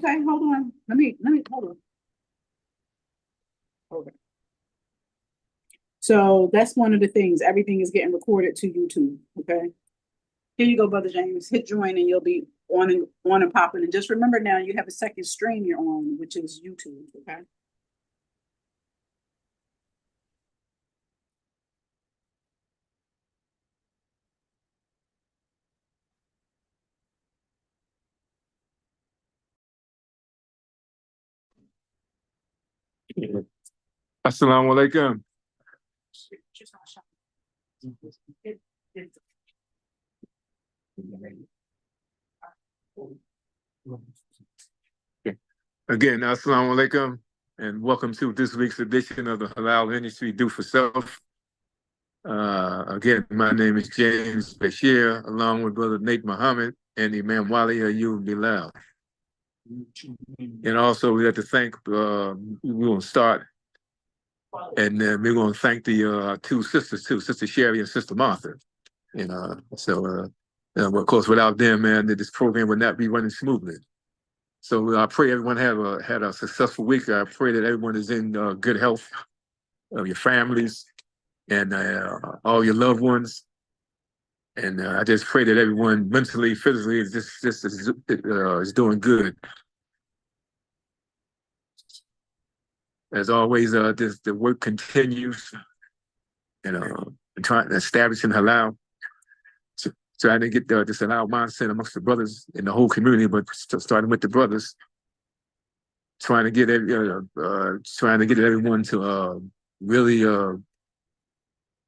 Okay, hold on. Let me hold on. Hold on. So that's one of the things. Everything is getting recorded to YouTube. Okay. Here you go, Brother James. Hit join and you'll be on and popping. And just remember now you have a second stream you're on, which is YouTube. Okay. Assalamu alaikum. Again, assalamu alaikum, and welcome to this week's edition of the Halal Industry Do for Self. Again, my name is James Bashir, along with Brother Nate Muhammad and Imam Wali, Ayyub, Bilal. And also, we have to thank, we're going to start, and then we're going to thank the two sisters, too, Sister Sherry and Sister Martha. Of course, without them, man, this program would not be running smoothly. So I pray everyone had a successful week. I pray that everyone is in good health, your families, and all your loved ones. And I just pray that everyone mentally, physically is doing good. As always, the work continues, establishing halal, trying to get this halal mindset amongst the brothers in the whole community, but starting with the brothers, trying to get everyone to really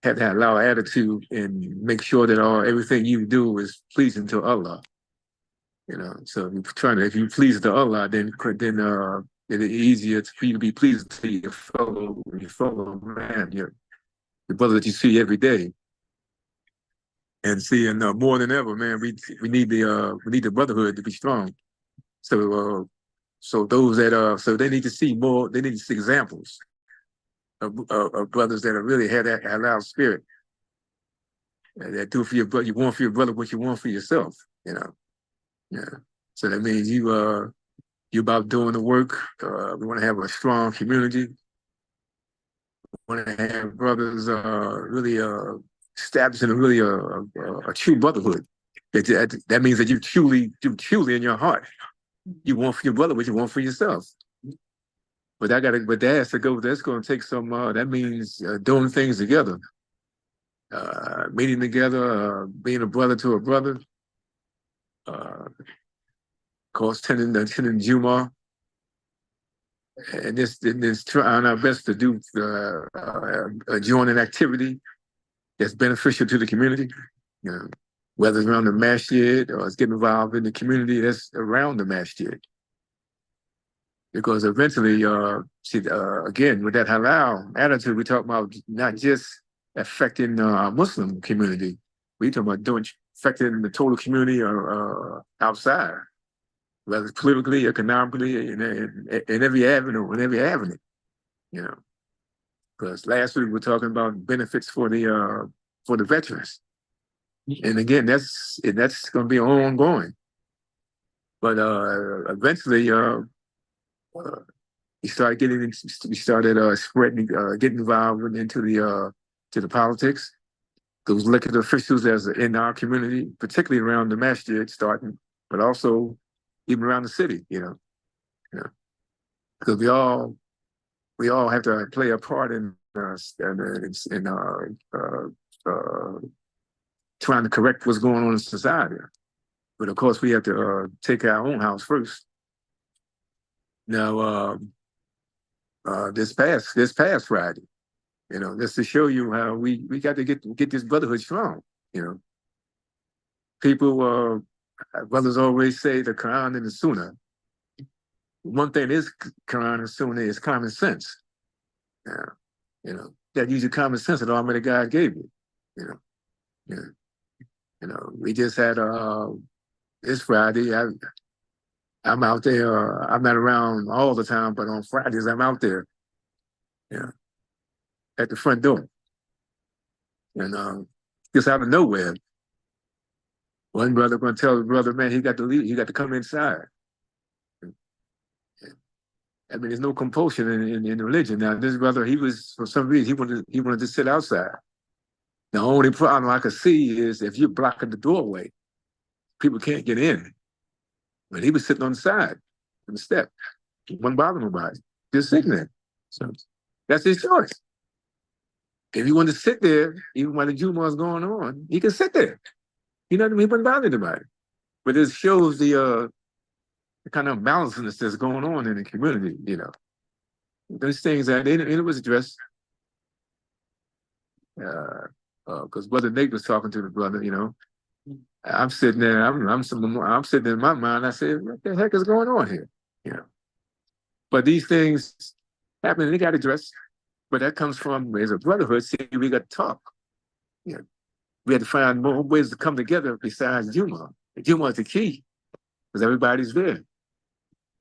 have that halal attitude and make sure that everything you do is pleasing to Allah. So if you please to Allah, then it's easier for you to be pleasing to your fellow man, your brother that you see every day. And seeing more than ever, man, we need the brotherhood to be strong. So those that so they need to see more. They need to see examples of brothers that really had that halal spirit. That do for your brother. You want for your brother what you want for yourself. Yeah. So that means you about doing the work. We want to have a strong community. We want to have brothers really establishing a true brotherhood. That means that you truly in your heart, you want for your brother what you want for yourself. But that has to go. That's going to take some. That means doing things together, meeting together, being a brother to a brother. Of course, attending Jumu'ah, and this trying our best to do join an activity that's beneficial to the community, whether it's around the masjid or it's getting involved in the community that's around the masjid. Because eventually, again, with that halal attitude, we talk about not just affecting our Muslim community, we talk about affecting the total community or outside, whether it's politically, economically, in every avenue, Because last week we were talking about benefits for the veterans, and again that's going to be ongoing. But eventually, we started spreading, getting involved into the politics. Those elected officials as in our community, particularly around the masjid, starting, but also even around the city, because we all have to play a part in trying to correct what's going on in society. But of course, we have to take our own house first. Now, this past Friday, just to show you how we got to get this brotherhood strong. People, brothers always say the Quran and the Sunnah. One thing is Quran and Sunnah is common sense. That use your common sense that Almighty God gave you. We just had this Friday. I'm out there. I'm not around all the time, but on Fridays I'm out there. At the front door, and just out of nowhere, one brother going to tell the brother, man, he got to leave. He got to come inside. I mean, there's no compulsion in religion. Now, this brother, he was, for some reason, he wanted to sit outside. The only problem I could see is if you're blocking the doorway, people can't get in. But he was sitting on the side, on the step. He wasn't bothering nobody, just sitting there. So that's his choice. If he wanted to sit there, even while the Juma was going on, he could sit there. You know what I mean? He wasn't bothering anybody. But this shows the kind of imbalances that's going on in the community, you know. Those things that it was addressed. Because Brother Nate was talking to the brother, you know. I'm sitting there, I'm sitting in my mind, I said, what the heck is going on here? You know. But these things happen, they got addressed. But that comes from, as a brotherhood, see, we got to talk. You know, we had to find more ways to come together besides Juma. Juma is the key, because everybody's there.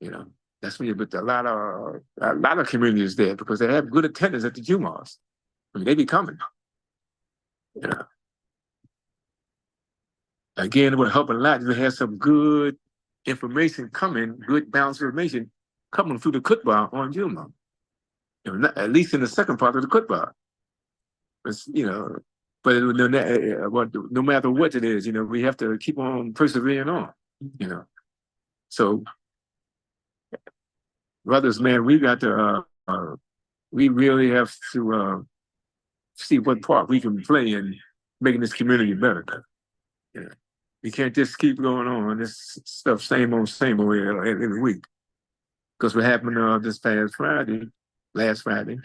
You know, that's when you put a lot of communities there because they have good attendance at the Jumas. I mean, they be coming. You know. Again, it would help a lot if we had some good information coming, good balanced information coming through the khutbah on Juma. You know, at least in the second part of the khutbah. You know, but no matter what it is, you know, we have to keep on persevering on. You know, so brothers, man, we got to. We really have to see what part we can play in making this community better. You know, we can't just keep going on this stuff, same old every week. Because what happened this past Friday, last Friday,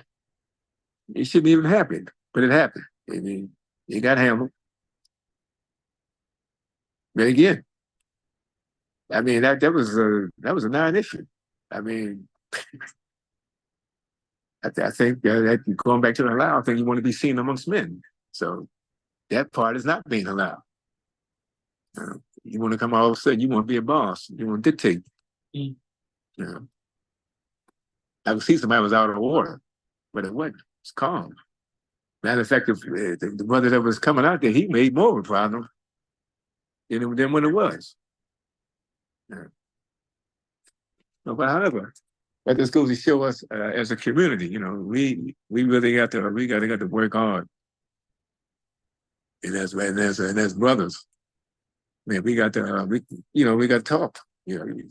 it shouldn't even happen, but it happened. I mean, it got handled. But again, I mean that was a non-issue. I mean, I think that going back to the Halal, I think you want to be seen amongst men. So that part is not being allowed. You want to come all of a sudden, you want to be a boss. You want to dictate. You know. I could see somebody was out of order, but it wasn't. It's calm. Matter of fact, the brother that was coming out there, he made more of a problem than when it was. Yeah. But however, that just goes to show us as a community, you know, we really got to work hard. And as brothers, man, we got to we got to talk. You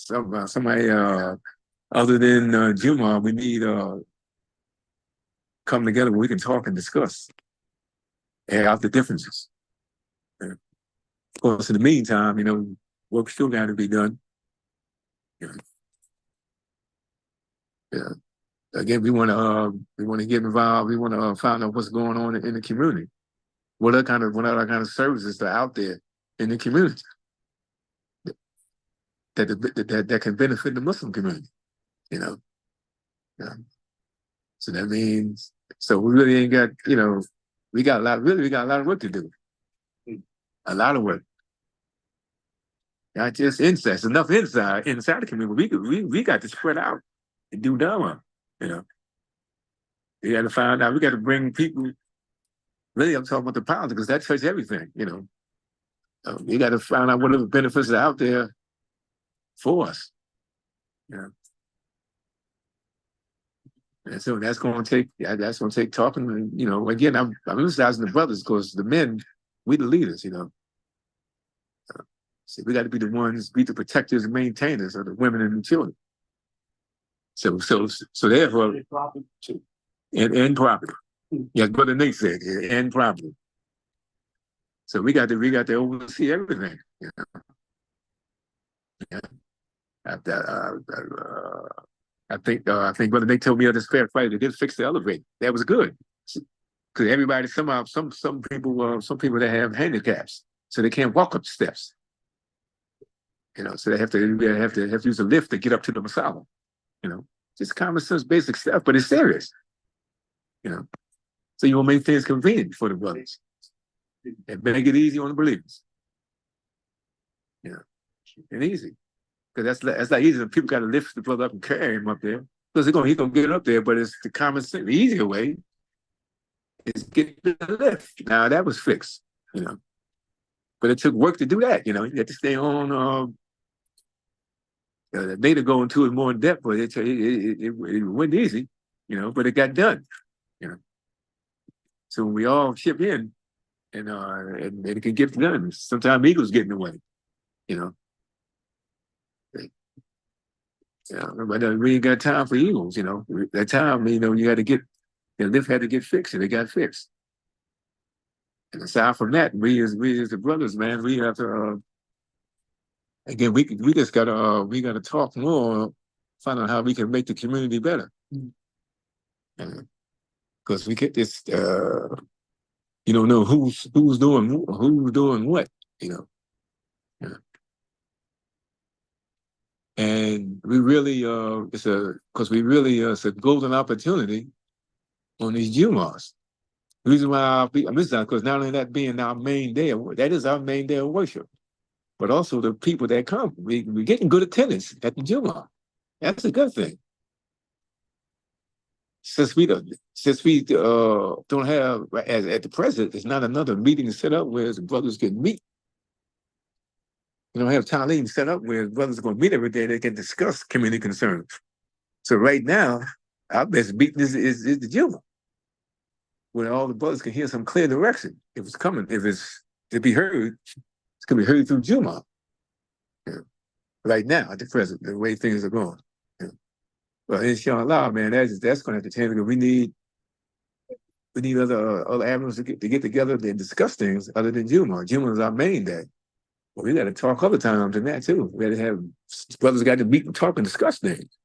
know, somebody other than Juma, we need come together where we can talk and discuss, air out the differences. And of course, in the meantime, you know, work still got to be done. You know. Yeah. Again, we want to get involved. We want to find out what's going on in the community. What other kind of services are out there in the community that can benefit the Muslim community. You know. Yeah. So that means we really ain't got, you know, we got a lot of work to do. A lot of work. Not just inside. It's enough inside the community. We got to spread out and do dawah, you know. We got to find out. We got to bring people. Really, I'm talking about the politics because that touches everything, you know. We got to find out what are the benefits are out there for us, you know. And so that's going to take talking. And, you know, again, I'm emphasizing the brothers because the men, we the leaders, you know. So we got to be the ones, be the protectors and maintainers of the women and the children. So therefore, and property. Yes, Brother Nate said, and property. So we got to oversee everything. You know? Yeah. I think Brother Nate told me on this fair Friday they did fix the elevator. That was good because everybody somehow some people that have handicaps, so they can't walk up the steps. You know, so they have to use a lift to get up to the masala. You know, just common sense, basic stuff, but it's serious. You know, so you will make things convenient for the brothers and make it easy on the believers. You know, and easy because that's not easy. People got to lift the brother up and carry him up there because he's gonna get up there. But it's the common sense, the easier way is get the lift. Now that was fixed. You know, but it took work to do that. You know, you had to stay on. later go into it more in depth, but it wasn't easy, but it got done, you know. So we all chip in, and it can get done. Sometimes egos get in the way, you know. Yeah, but we ain't got time for egos, That time, you got to get the lift had to get fixed, and it got fixed. And aside from that, we as the brothers, man, we have to again we just gotta we gotta talk more, find out how we can make the community better. Because we get this you don't know who's doing what, Yeah. And we really it's a golden opportunity on these Jumas. The reason why I'm missing because not only that being our main day, that is our main day of worship, but also the people that come. We're getting good attendance at the Juma. That's a good thing. Since we don't have at the present, there's not another meeting set up where the brothers can meet. We don't have Talim set up where brothers are going to meet every day. They can discuss community concerns. So right now, our best meeting is the Juma, where all the brothers can hear some clear direction. If it's coming, if it's to be heard, it's going to be heard through Juma. Right now, at the present, the way things are going. Well, inshallah, man, that's going to have to change because we need other avenues to get together and discuss things other than Juma. Juma is our main day. But we got to talk other times than that too. We got to have brothers got to meet and talk and discuss things,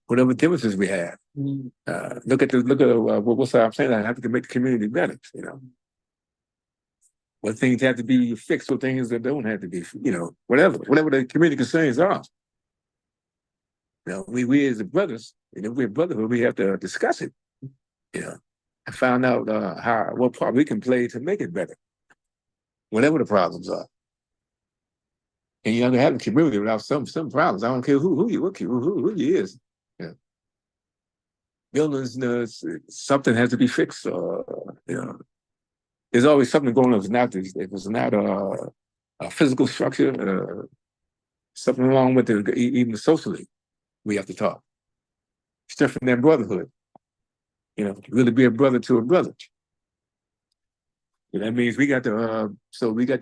whatever differences we have. Look at what's I'm saying. I have to make the community better. What things have to be fixed, what things that don't have to be. Whatever the community concerns are. We as the brothers, we're brotherhood, we have to discuss it, and find out what part we can play to make it better, whatever the problems are. And you have to have a community without some problems. I don't care who you is. Buildings, something has to be fixed. There's always something going on. If it's not a physical structure, something wrong with it, even socially. We have to talk. Strengthen that brotherhood. Really be a brother to a brother. And that means we got to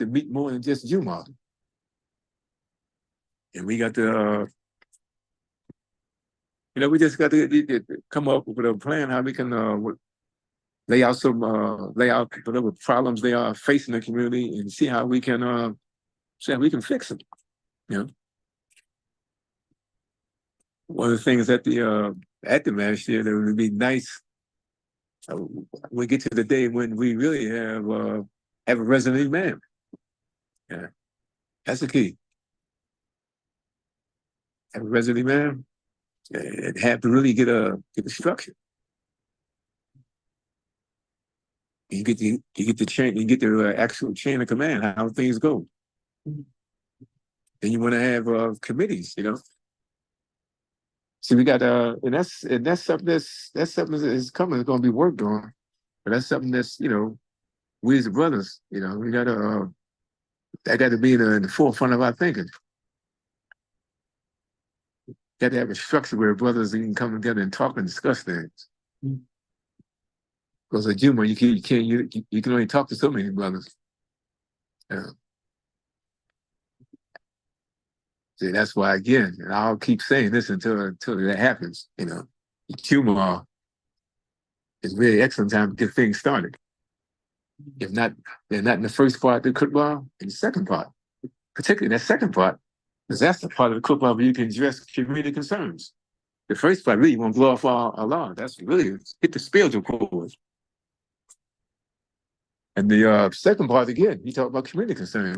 meet more than just Juma. And we got to, we just got to come up with a plan how we can lay out whatever problems they are facing the community and see how we can fix them. One of the things at the last year that would be nice, we get to the day when we really have a resident imam. Yeah, that's the key. Have a resident imam and have to really get a structure. You get the actual chain of command, how things go. Then you want to have committees, So we got and that's something that's something that's coming. It's going to be worked on, but that's something that's we as the brothers, we got to that got to be in the forefront of our thinking. Got to have a structure where brothers can come together and talk and discuss things. Because at Juma, you can only talk to so many brothers. See, that's why again, and I'll keep saying this until that happens. Juma is really excellent time to get things started. If not, they're not in the first part of the khutbah, in the second part. Particularly that second part, because that's the part of the khutbah where you can address community concerns. The first part really won't glorify Allah. That's really hit the spiritual chords. And the second part again, you talk about community concerns,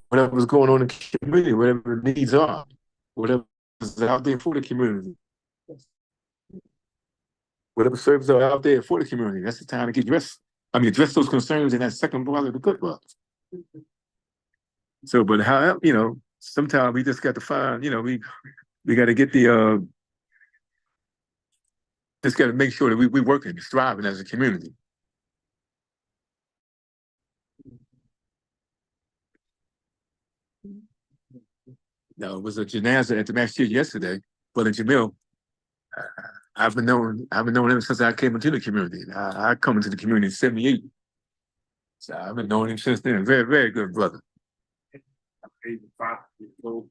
whatever's going on in the community, whatever the needs are, whatever's out there for the community. Whatever services are out there for the community, that's the time to get dressed. Address those concerns in that second part of the khutbah. So, but however, sometimes we just got to find, we got to get just got to make sure that we're working, striving as a community. No, it was a janaza at the masjid yesterday. Brother Jamil, uh, I've been knowing him since I came into the community. I come into the community in '78, so I've been knowing him since then. Very, very good brother. 85 years old.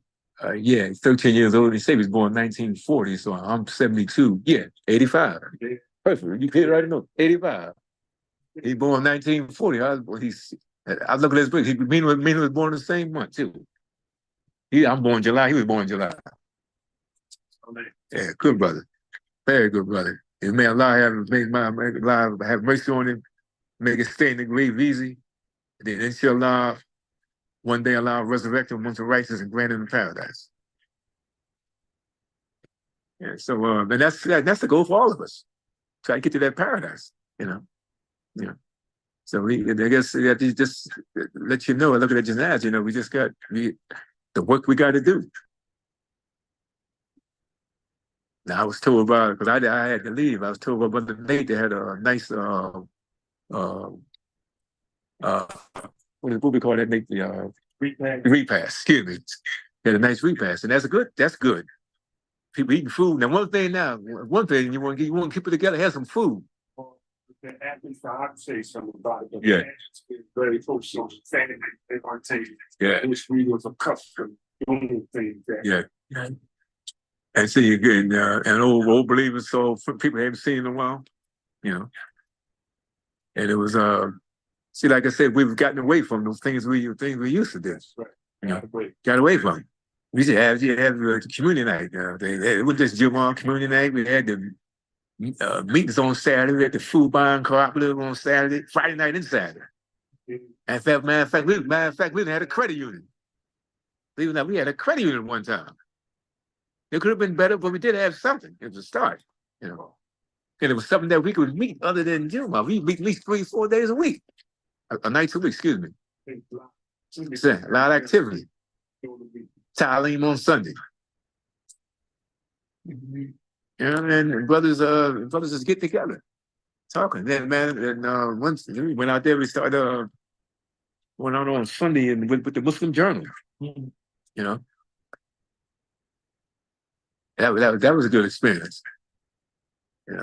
Yeah, he's 13 years old. He said he was born in 1940, so I'm 72. Yeah, 85. Perfect. You hit it right in the 85. He born in 1940. I look at his book. Me was born the same month too. I'm born July. He was born July. Yeah, good brother. Very good brother. And may Allah have mercy on him, make it stay in the grave easy. Then inshallah, one day Allah will resurrect him amongst the righteous and grant him paradise. Yeah, so and that's the goal for all of us. Try to get to that paradise, you know. Yeah. So I guess that just let you know, look at the janaz, we just got the work we got to do. Now I was told about, because I had to leave. I was told about Brother Nate. They had a nice uh, what do we call that, Nate? The repast. Excuse me. They had a nice repast, and that's good. That's good. People eating food. Now, one thing you want to keep it together. Have some food. The athletes, I have to say something about it. Yeah. Very focused on family. They want to take. Yeah. Which we was a custom thing. Yeah. And see again, an old believer, so people haven't seen in a while, And it was see, like I said, we've gotten away from those things we used to do. Right. Got away from. We used to have the community night. It was just Jummah community night. We had the meetings on Saturday. We had the food buying cooperative on Saturday, Friday night and Saturday. Matter of fact, we had a credit union. Believe it or not, we had a credit union one time. It could have been better, but we did have something. It was a start, And it was something that we could meet other than Jummah. We meet at least 3-4 days a week. A night a week, excuse me. A lot of activity. Ta'aleem on Sunday. And brothers just get together, talking. Then, man, and once we went out there, we started went out on Sunday and with the Muslim Journal. That was a good experience.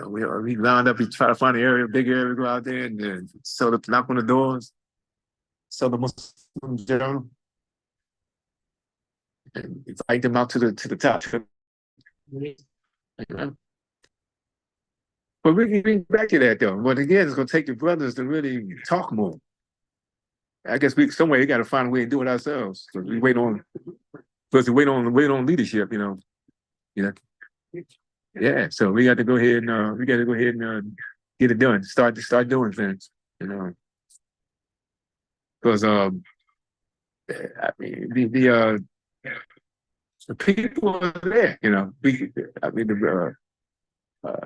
We lined up, we try to find an area, big area, go out there and then knock on the doors, sell the Muslim Journal, and invite them out to the top. But we can bring back to that though. But again, it's gonna take the brothers to really talk more. I guess somewhere we got to find a way to do it ourselves. Because we wait on leadership, Yeah, so we got to go ahead and get it done. Start doing things, Because I mean the people are there,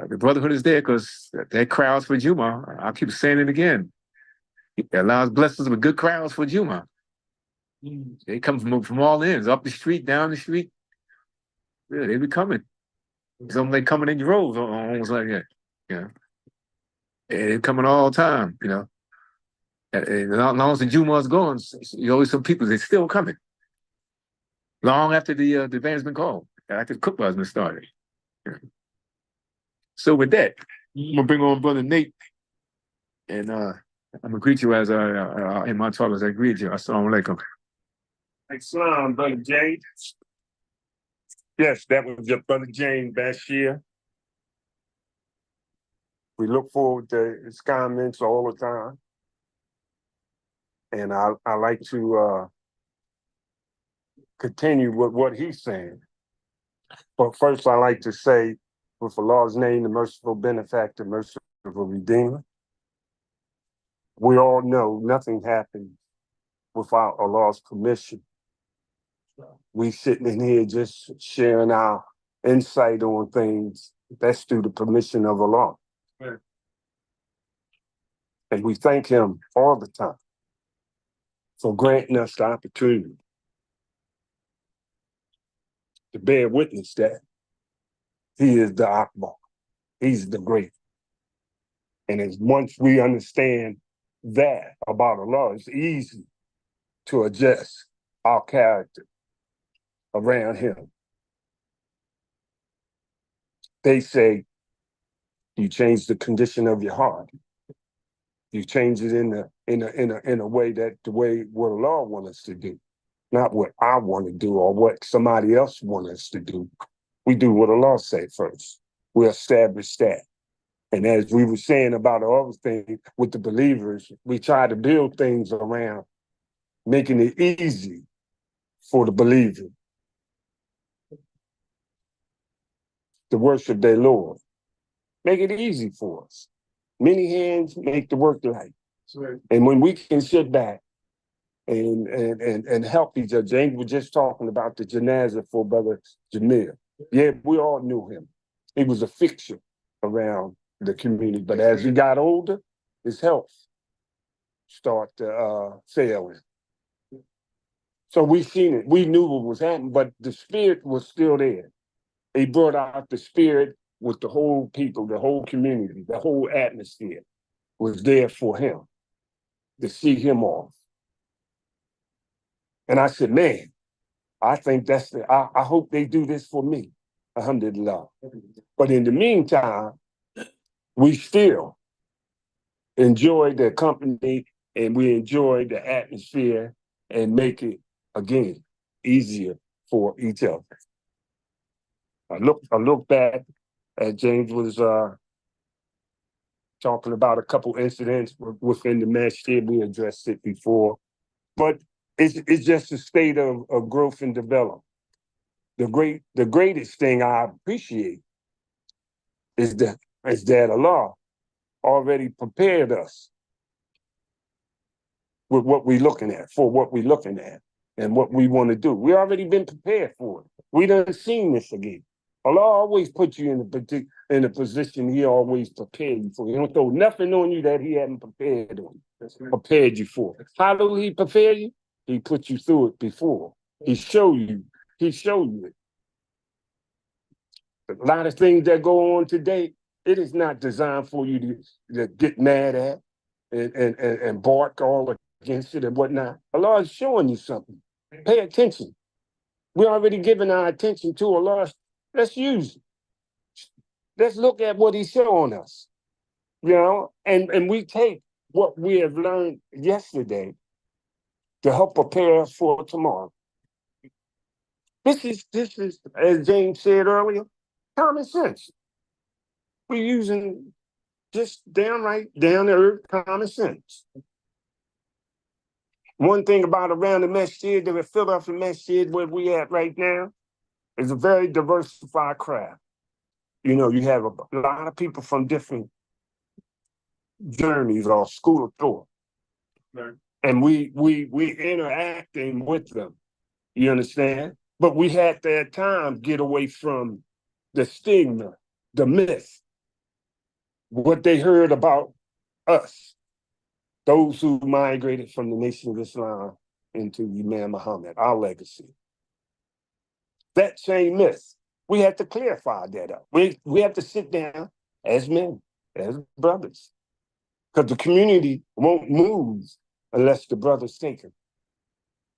the brotherhood is there because that crowds for Jummah. I keep saying it again. It allows blessings with good crowds for Jummah. They come from all ends, up the street, down the street. Yeah, they be coming. Some they coming in droves, almost like that. And they're coming all the time, And as long as the Jummah is going, you always some people, they're still coming. Long after the band's been called, after the cookbah's been started. So with that, I'm gonna bring on Brother Nate, and I'm gonna greet you as in my talk as I greet you. Assalamu alaikum. Assalam, Brother James. Yes, that was your Brother James Bashir. We look forward to his comments all the time. And I like to continue with what he's saying. But first, I like to say, with Allah's name, the merciful benefactor, merciful redeemer, we all know nothing happens without Allah's permission. We sitting in here just sharing our insight on things. That's through the permission of Allah. Right. And we thank him all the time for granting us the opportunity to bear witness that he is the Akbar. He's the great. And as once we understand that about Allah, it's easy to adjust our character around him. They say you change the condition of your heart. You change it in a way that the way what Allah wants us to do, not what I want to do or what somebody else wants us to do. We do what Allah said first. We establish that. And as we were saying about the other thing with the believers, we try to build things around making it easy for the believer to worship their Lord. Make it easy for us. Many hands make the work light. And when we can sit back and help each other, James was just talking about the janazah for Brother Jamil. Yeah, we all knew him. He was a fixture around the community. But as he got older, his health started failing. So we seen it. We knew what was happening, but the spirit was still there. He brought out the spirit with the whole people, the whole community, the whole atmosphere was there for him to see him off. And I said, man, I think I hope they do this for me. Alhamdulillah. But in the meantime, we still enjoy their company and we enjoy the atmosphere and make it, again, easier for each other. I look back at James was talking about a couple incidents within the masjid. We addressed it before, but it's just a state of growth and development. The greatest thing I appreciate is that Allah already prepared us with what we're looking at, for what we're looking at, and what we want to do. We already been prepared for it. We done seen this again. Allah always put you in a position He always prepared you for. He don't throw nothing on you that He hadn't prepared you for. How do He prepare you? He put you through it before. He showed you it. A lot of things that go on today, it is not designed for you to get mad at and bark all against it and whatnot. Allah is showing you something. Pay attention. We're already giving our attention to Allah. Let's use it. Let's look at what He's showing us. And we take what we have learned yesterday to help prepare us for tomorrow. This is, as James said earlier, common sense. We're using just downright, down-to-earth common sense. One thing about around the masjid, the Philadelphia masjid where we at right now, is a very diversified crowd. You have a lot of people from different journeys or school of thought. Right. And we interacting with them. You understand? But we had to at times get away from the stigma, the myth, what they heard about us, those who migrated from the Nation of Islam into Imam Muhammad, our legacy. That same myth, we had to clarify that up. We have to sit down as men, as brothers, because the community won't move unless the brothers take it.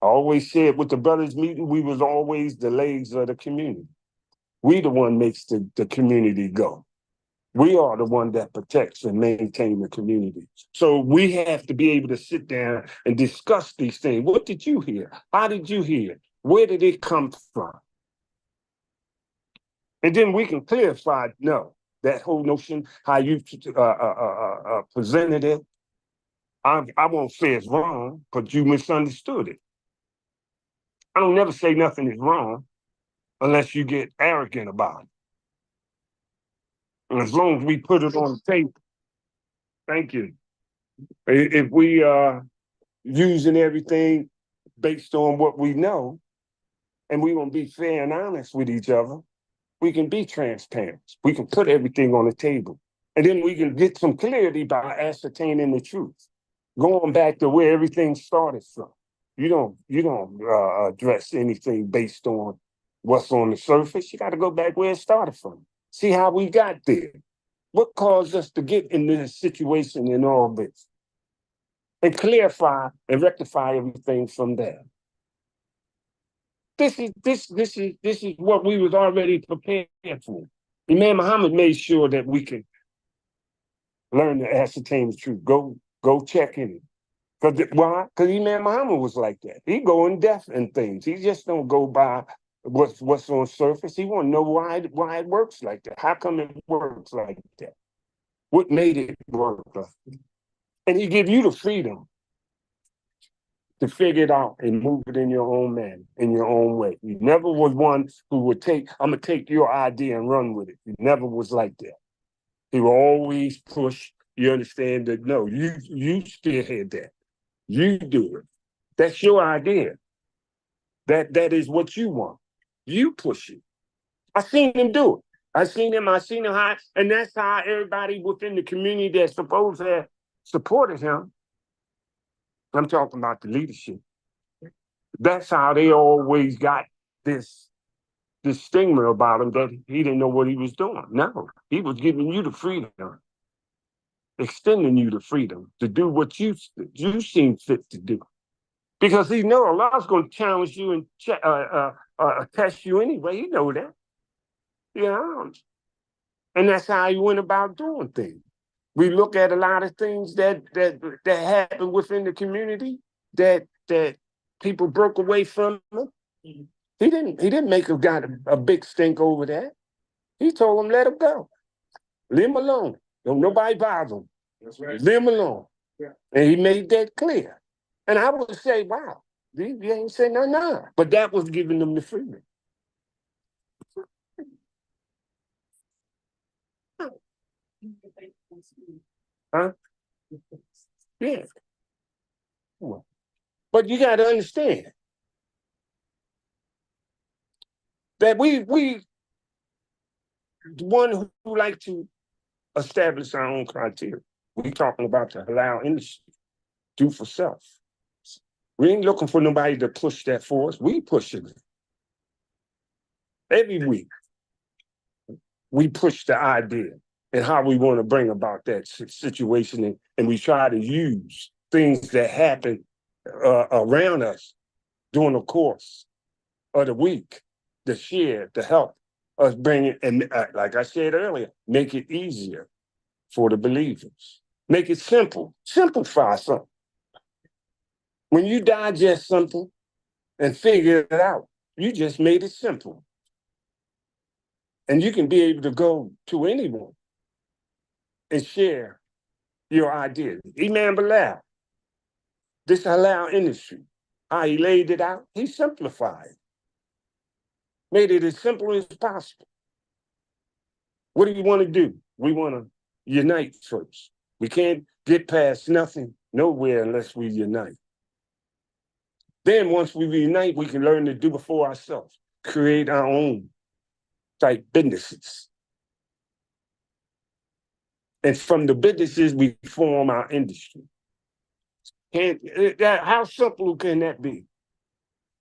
I always said with the brothers meeting, we was always the legs of the community. We the one makes the community go. We are the one that protects and maintain the community. So we have to be able to sit down and discuss these things. What did you hear? How did you hear? Where did it come from? And then we can clarify, no, that whole notion, how you presented it, I won't say it's wrong, but you misunderstood it. I don't never say nothing is wrong unless you get arrogant about it. And as long as we put it on the table, thank you. If we are using everything based on what we know, and we want to be fair and honest with each other, we can be transparent. We can put everything on the table. And then we can get some clarity by ascertaining the truth. Going back to where everything started from. You don't address anything based on what's on the surface. You got to go back where it started from. See how we got there. What caused us to get in this situation and all this? And clarify and rectify everything from there. This is what we was already prepared for. Imam Muhammad made sure that we can learn to ascertain the truth. Go check in it. Why? Because Imam Muhammad was like that. He go in depth in things. He just don't go by what's on surface. He want to know why it works like that. How come it works like that? What made it work like that? And he give you the freedom to figure it out and move it in your own manner, in your own way. You never was one who would I'm gonna take your idea and run with it. You never was like that. He will always push. You understand that? No, you spearhead that. You do it. That's your idea. That is what you want. You push it. I seen him do it. I seen him how, and that's how everybody within the community that's supposed to have supported him. I'm talking about the leadership. That's how they always got this stigma about him that he didn't know what he was doing. No, he was giving you the freedom, extending you the freedom to do what you seem fit to do. Because he know Allah's going to challenge you and test you anyway. He know that. You know? And that's how he went about doing things. We look at a lot of things that happen within the community that people broke away from him. He didn't make a big stink over that. He told them, let him go. Leave him alone. Don't nobody bother him. That's right. Leave him alone. Yeah. And he made that clear. And I would say, wow, you ain't saying no. But that was giving them the freedom. Huh? Yeah. But you got to understand that we the one who like to establish our own criteria. We talking about the halal industry. Do for self. We ain't looking for nobody to push that for us. We pushing it. Every week, we push the idea and how we want to bring about that situation, and we try to use things that happen around us during the course of the week to share, to help us bring it, and like I said earlier, make it easier for the believers. Make it simple. Simplify something. When you digest something and figure it out, you just made it simple. And you can be able to go to anyone and share your ideas. Imam Bilal, this halal industry, how he laid it out, he simplified. Made it as simple as possible. What do you want to do? We want to unite first. We can't get past nothing, nowhere unless we unite. Then once we unite, we can learn to do it for ourselves, create our own type businesses. And from the businesses, we form our industry. How simple can that be?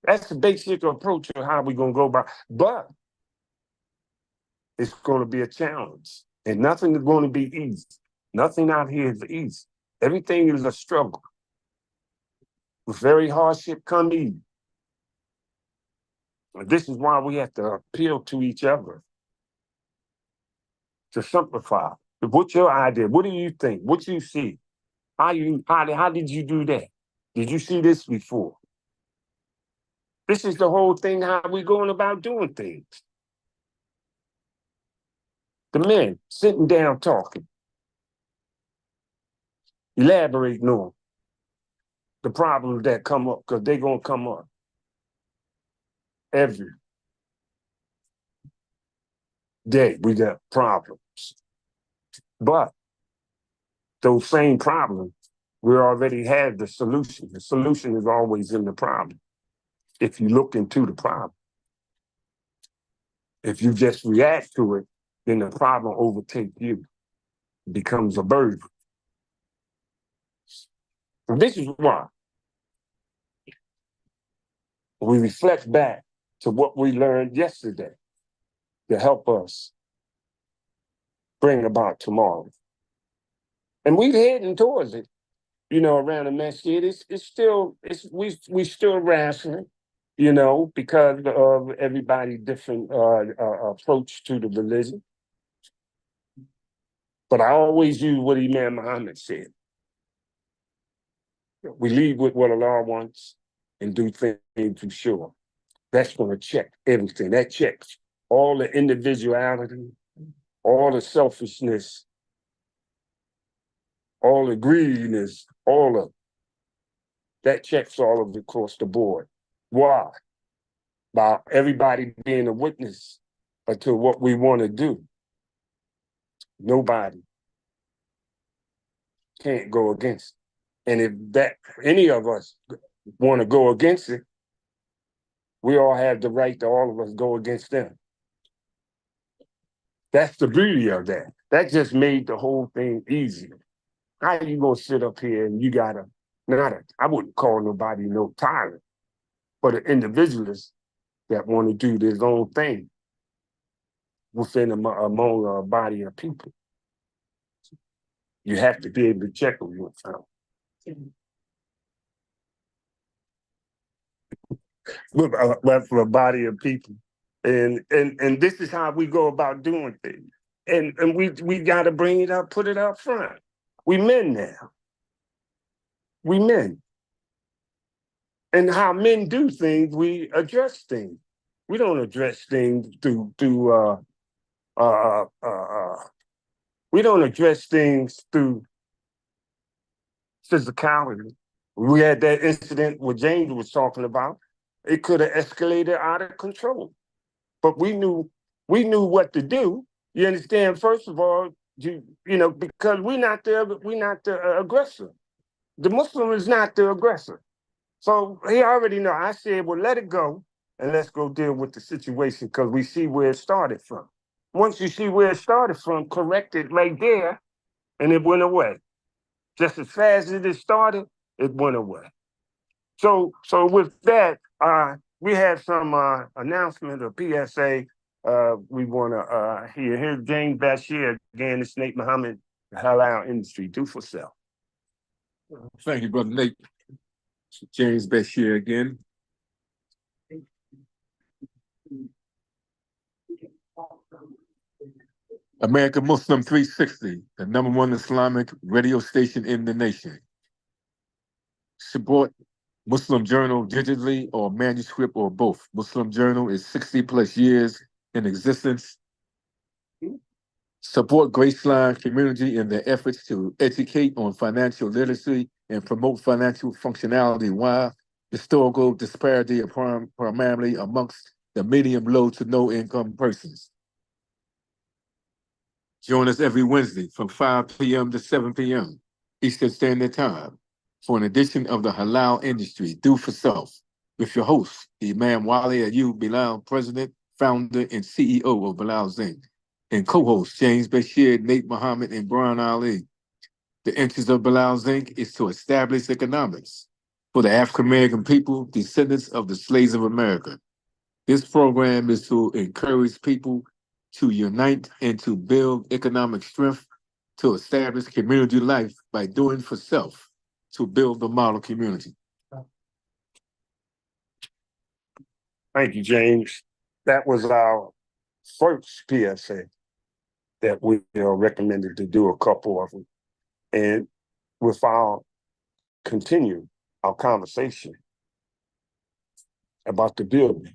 That's the basic approach of how we're going to go about it. But it's going to be a challenge. And nothing is going to be easy. Nothing out here is easy. Everything is a struggle. With very hardship come easy. This is why we have to appeal to each other to simplify. What's your idea? What do you think? What you see? How did you do that? Did you see this before? This is the whole thing, how we going about doing things. The men sitting down talking, elaborating on the problems that come up, because they're going to come up every day. We got problems. But those same problems, we already had the solution. The solution is always in the problem. If you look into the problem, if you just react to it, then the problem overtakes you. It becomes a burden. And this is why we reflect back to what we learned yesterday to help us bring about tomorrow. And we're heading towards it, around the masjid. We still wrestling, you know, because of everybody's different approach to the religion. But I always use what Imam Muhammad said. We lead with what Allah wants and do things for sure. That's going to check everything. That checks all the individuality, all the selfishness, all the greediness, all of that checks all of it across the board. Why? By everybody being a witness to what we want to do. Nobody can't go against it. And if that any of us want to go against it, we all have the right to all of us go against them. That's the beauty of that. That just made the whole thing easier. How you gonna sit up here and you gotta I wouldn't call nobody no tyrant, but an individualist that want to do their own thing within among a body of people. You have to be able to check them with them. With for a body of people. And this is how we go about doing things. And we gotta bring it up, put it up front. We men now. We men. And how men do things, we address things. We don't address things we don't address things through physicality. We had that incident what James was talking about. It could have escalated out of control. But we knew what to do. You understand? First of all, you know, because we're not the aggressor. The Muslim is not the aggressor. So he already know. I said, well, let it go and let's go deal with the situation because we see where it started from. Once you see where it started from, correct it right there, and it went away. Just as fast as it started, it went away. So with that, we had some announcement or PSA we want to hear. Here's James Bashir again. It's Nate Muhammad, the Halal industry. Do for self. Thank you, Brother Nate. James Bashir again. American Muslim 360, the #1 Islamic radio station in the nation. Support Muslim Journal digitally or manuscript or both. Muslim Journal is 60 plus years in existence. Support Graceline community in their efforts to educate on financial literacy and promote financial functionality while historical disparity are primarily amongst the medium low to no income persons. Join us every Wednesday from 5 p.m. to 7 p.m. Eastern Standard Time for an edition of the Halal Industry, Do for Self, with your host, Imam Wali Ayyub Bilal, President, Founder, and CEO of Bilal Zinc, and co-host James Bashir Nate Muhammad and Brian Ali. The interest of Bilal Zinc is to establish economics for the African-American people, descendants of the slaves of America. This program is to encourage people to unite and to build economic strength to establish community life by doing for self to build the model community. Thank you, James. That was our first PSA that we recommended to do a couple of them. And with our continue our conversation about the building,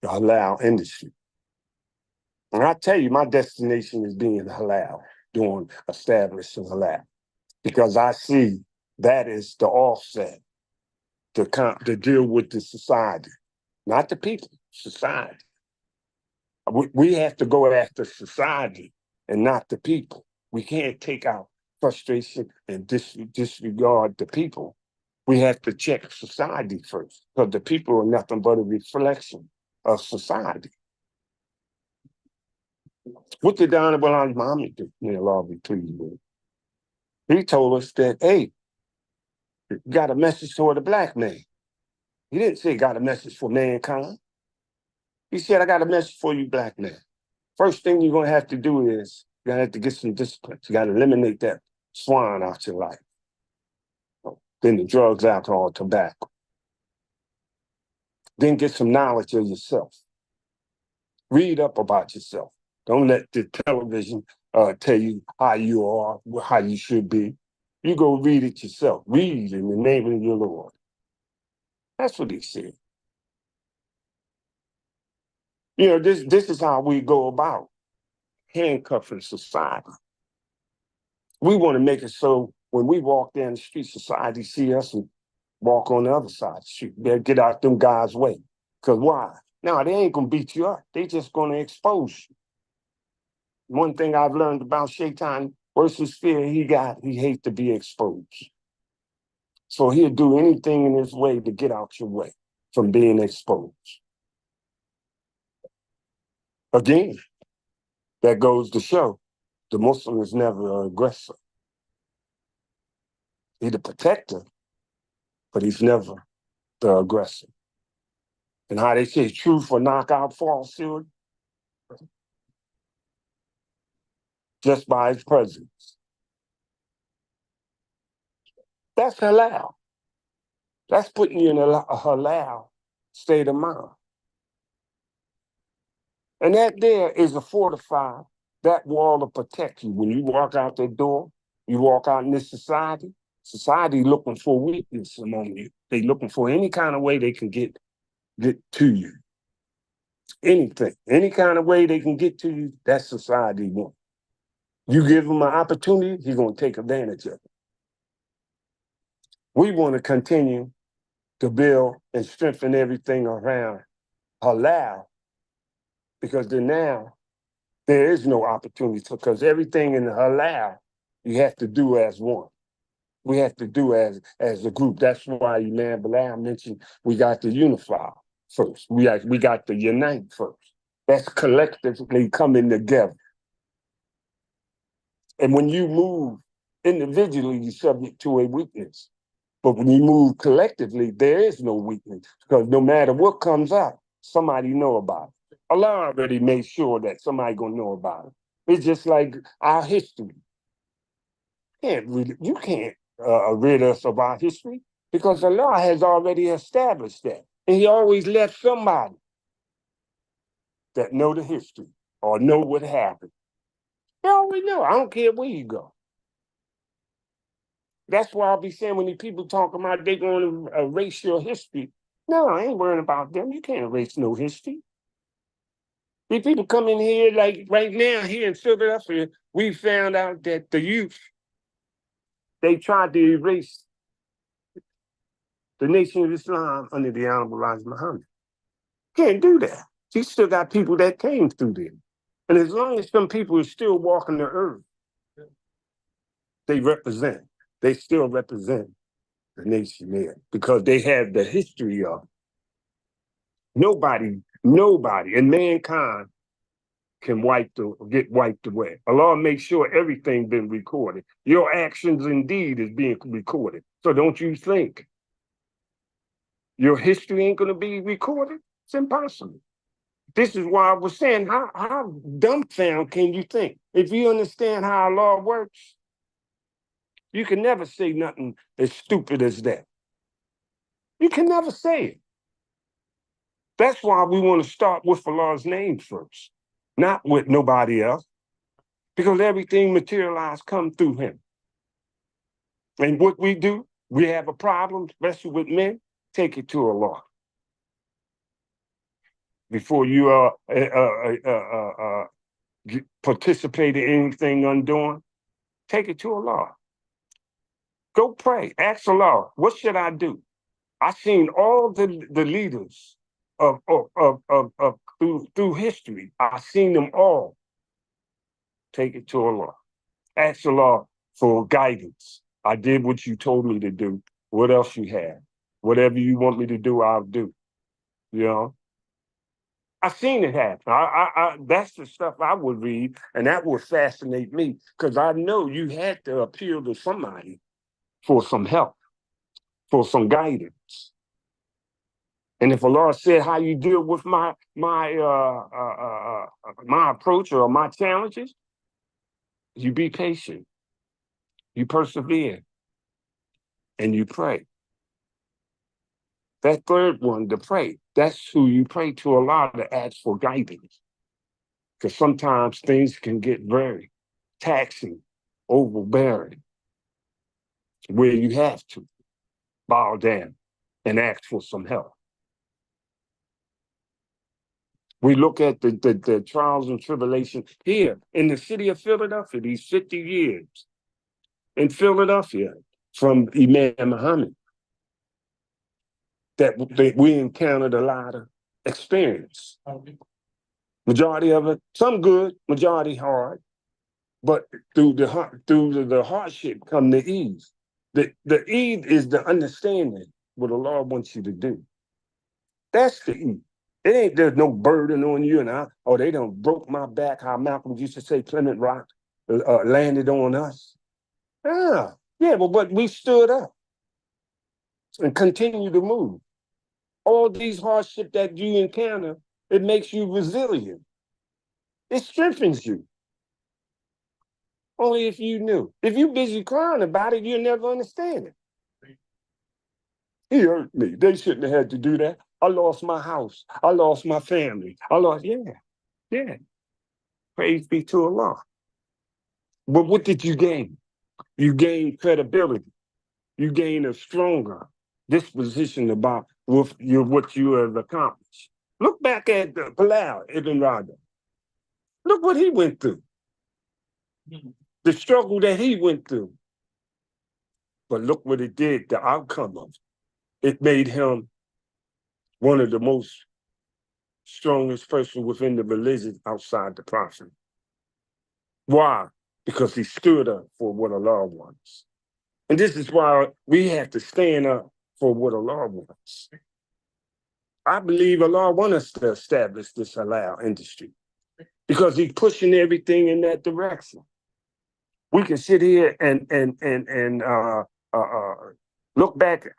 the halal industry. And I tell you, my destination is being halal, doing establishing halal, because I see that is the offset to deal with the society, not the people, society. We have to go after society and not the people. We can't take out frustration and disregard the people. We have to check society first, because the people are nothing but a reflection of society. What did the Honorable Muhammad do? May Allah be pleased with. He told us that, hey, you got a message toward the black man. He didn't say got a message for mankind. He said, I got a message for you, black man. First thing you're gonna have to do is you're gonna have to get some discipline. You gotta eliminate that swine out your life. Then the drugs, alcohol, tobacco. Then get some knowledge of yourself. Read up about yourself. Don't let the television tell you how you are, how you should be. You go read it yourself. Read in the name of your Lord. That's what he said. You know, this is how we go about handcuffing society. We want to make it so when we walk down the street, society see us and walk on the other side of the street. They'll get out them guys' way. Because why? No, they ain't going to beat you up. They just going to expose you. One thing I've learned about Shaitan versus fear, he hates to be exposed. So he'll do anything in his way to get out your way from being exposed. Again, that goes to show the Muslim is never an aggressor. He's the protector, but he's never the aggressor. And how they say truth or knock out falsehood, just by his presence. That's halal. That's putting you in a halal state of mind. And that there is a fortified, that wall to protect you. When you walk out that door, you walk out in this society looking for weakness among you. They looking for any kind of way they can get to you. Anything, any kind of way they can get to you, that's society wants. You give them an opportunity, he's going to take advantage of it. We want to continue to build and strengthen everything around halal, because then now there is no opportunity, because everything in the halal you have to do as one. We have to do as a group. That's why Imam Bilal mentioned we got to unify first. We got to unite first. That's collectively coming together. And when you move individually, you're subject to a weakness. But when you move collectively, there is no weakness, because no matter what comes up, somebody know about it. Allah already made sure that somebody gonna know about it. It's just like our history. You can't rid us of our history, because Allah has already established that. And he always left somebody that know the history or know what happened. They always know. I don't care where you go. That's why I'll be saying when these people talk about they're going to erase your history. No, I ain't worrying about them. You can't erase no history. These people come in here, like right now here in Philadelphia, we found out that the youth, they tried to erase the Nation of Islam under the Honorable Elijah Muhammad. Can't do that. You still got people that came through there. And as long as some people are still walking the earth, they still represent the nation there, because they have the history of it. Nobody in mankind can get wiped away. Allah makes sure everything been recorded. Your actions indeed is being recorded. So don't you think your history ain't going to be recorded? It's impossible. This is why I was saying, how dumbfounded can you think? If you understand how Allah works, you can never say nothing as stupid as that. You can never say it. That's why we want to start with Allah's name first, not with nobody else, because everything materialized come through him. And what we do, we have a problem, especially with men, take it to Allah. Before you participate in anything undoing, take it to Allah. Go pray. Ask Allah, what should I do? I've seen all the leaders of through history. I've seen them all. Take it to Allah. Ask Allah for guidance. I did what you told me to do. What else you have? Whatever you want me to do, I'll do. You know? I've seen it happen. That's the stuff I would read, and that would fascinate me, because I know you had to appeal to somebody for some help, for some guidance. And if Allah said how you deal with my approach or my challenges, you be patient, you persevere, and you pray. That third one, to pray, that's who you pray to Allah to ask for guidance. Because sometimes things can get very taxing, overbearing, where you have to bow down and ask for some help. We look at the trials and tribulations here in the city of Philadelphia, these 50 years in Philadelphia from Imam Muhammad, that we encountered a lot of experience. Majority of it, some good, majority hard, but through the hardship come the ease. The ease is the understanding what Allah wants you to do. That's the ease. It ain't there's no burden on you they done broke my back, how Malcolm used to say Clement Rock landed on us. But we stood up and continue to move. All these hardships that you encounter, it makes you resilient. It strengthens you. Only if you knew. If you're busy crying about it, you'll never understand it. He hurt me. They shouldn't have had to do that. I lost my house. I lost my family. Yeah. Praise be to Allah. But what did you gain? You gained credibility. You gained a stronger disposition about what you have accomplished. Look back at Bilal ibn Rada. Look what he went through. The struggle that he went through. But look what it did, the outcome of it. It made him one of the most strongest person within the religion outside the Prophet. Why? Because he stood up for what Allah wants. And this is why we have to stand up for what Allah wants. I believe Allah wants us to establish this halal industry because he's pushing everything in that direction. We can sit here and look back at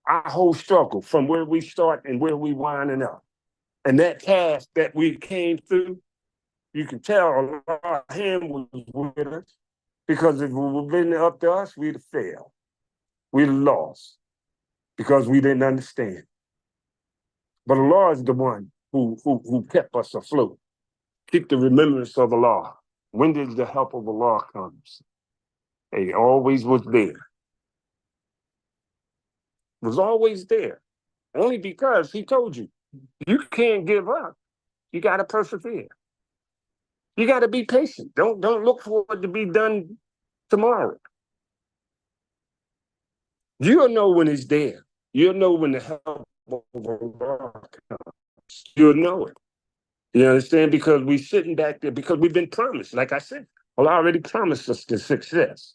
our whole struggle from where we start and where we winding up. And that task that we came through, you can tell Allah's hand was with us, because if it would have been up to us, we'd have failed. We'd have lost because we didn't understand. But Allah is the one who kept us afloat. Keep the remembrance of Allah. When did the help of Allah come? He always was there. Was always there. Only because he told you, you can't give up. You got to persevere. You got to be patient. Don't look for it to be done tomorrow. You'll know when it's there. You'll know when the help of Allah comes. You'll know it. You understand? Because we're sitting back there, because we've been promised, like I said. Allah already promised us the success.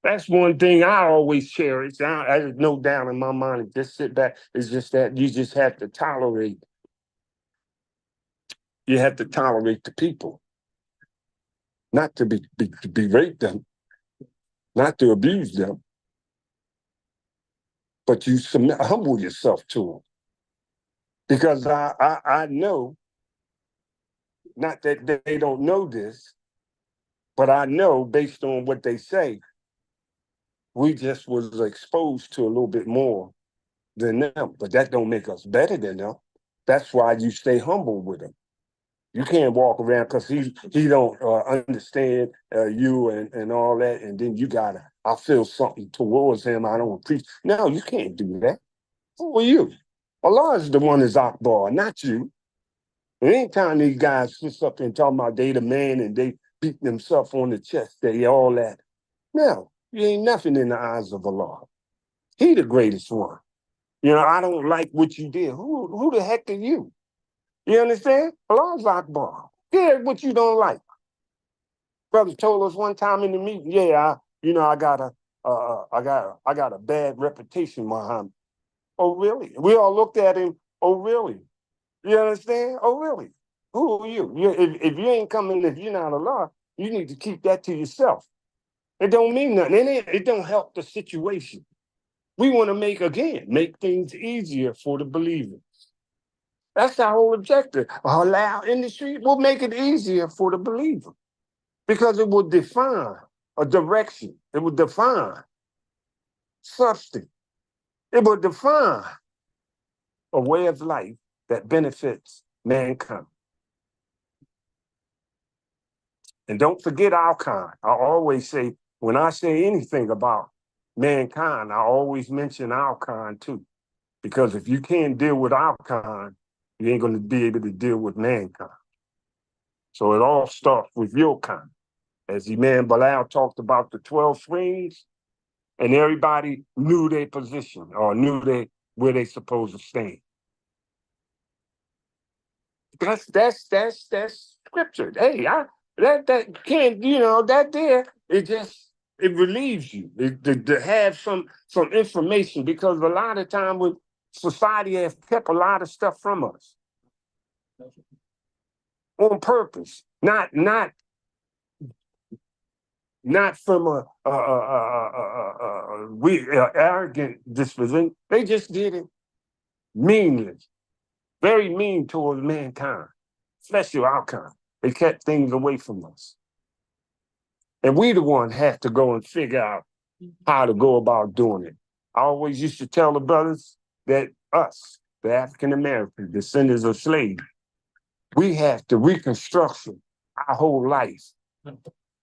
That's one thing I always cherish. There's no doubt in my mind. Just sit back. It's just that you just have to tolerate. You have to tolerate the people. Not to berate them, not to abuse them, but you humble yourself to them. Because I know, not that they don't know this, but I know based on what they say, we just was exposed to a little bit more than them. But that don't make us better than them. That's why you stay humble with them. You can't walk around because he don't understand you and all that, and then I feel something towards him. I don't appreciate. No, you can't do that. Who are you? Allah is the one that's Akbar, not you. And anytime these guys sit up and talking about they the man and they beat themselves on the chest, they all that. No, you ain't nothing in the eyes of Allah. He the greatest one. I don't like what you did. Who the heck are you? You understand? Allah's Akbar. Yeah, what you don't like. Brother told us one time in the meeting, I got a bad reputation, Muhammad. Oh, really? We all looked at him. Oh, really? You understand? Oh, really? Who are you? If you ain't coming, if you're not Allah, you need to keep that to yourself. It don't mean nothing. It don't help the situation. We want to make things easier for the believers. That's our whole objective. Halal industry will make it easier for the believer because it will define a direction. It will define substance. It will define a way of life that benefits mankind. And don't forget our kind. I always say, when I say anything about mankind, I always mention our kind too. Because if you can't deal with our kind, you ain't going to be able to deal with mankind. So it all starts with your kind. As Imam Bilal talked about the 12 strings, and everybody knew their position or knew where they supposed to stand. That's scripture. Hey, that can't, that there, it relieves you to have some information, because a lot of time when society has kept a lot of stuff from us on purpose, not from a arrogant disposition. They just did it meanly, very mean towards mankind, especially our kind. They kept things away from us. And we the one had to go and figure out how to go about doing it. I always used to tell the brothers that us, the African American descendants of slaves, we have to reconstruction our whole life.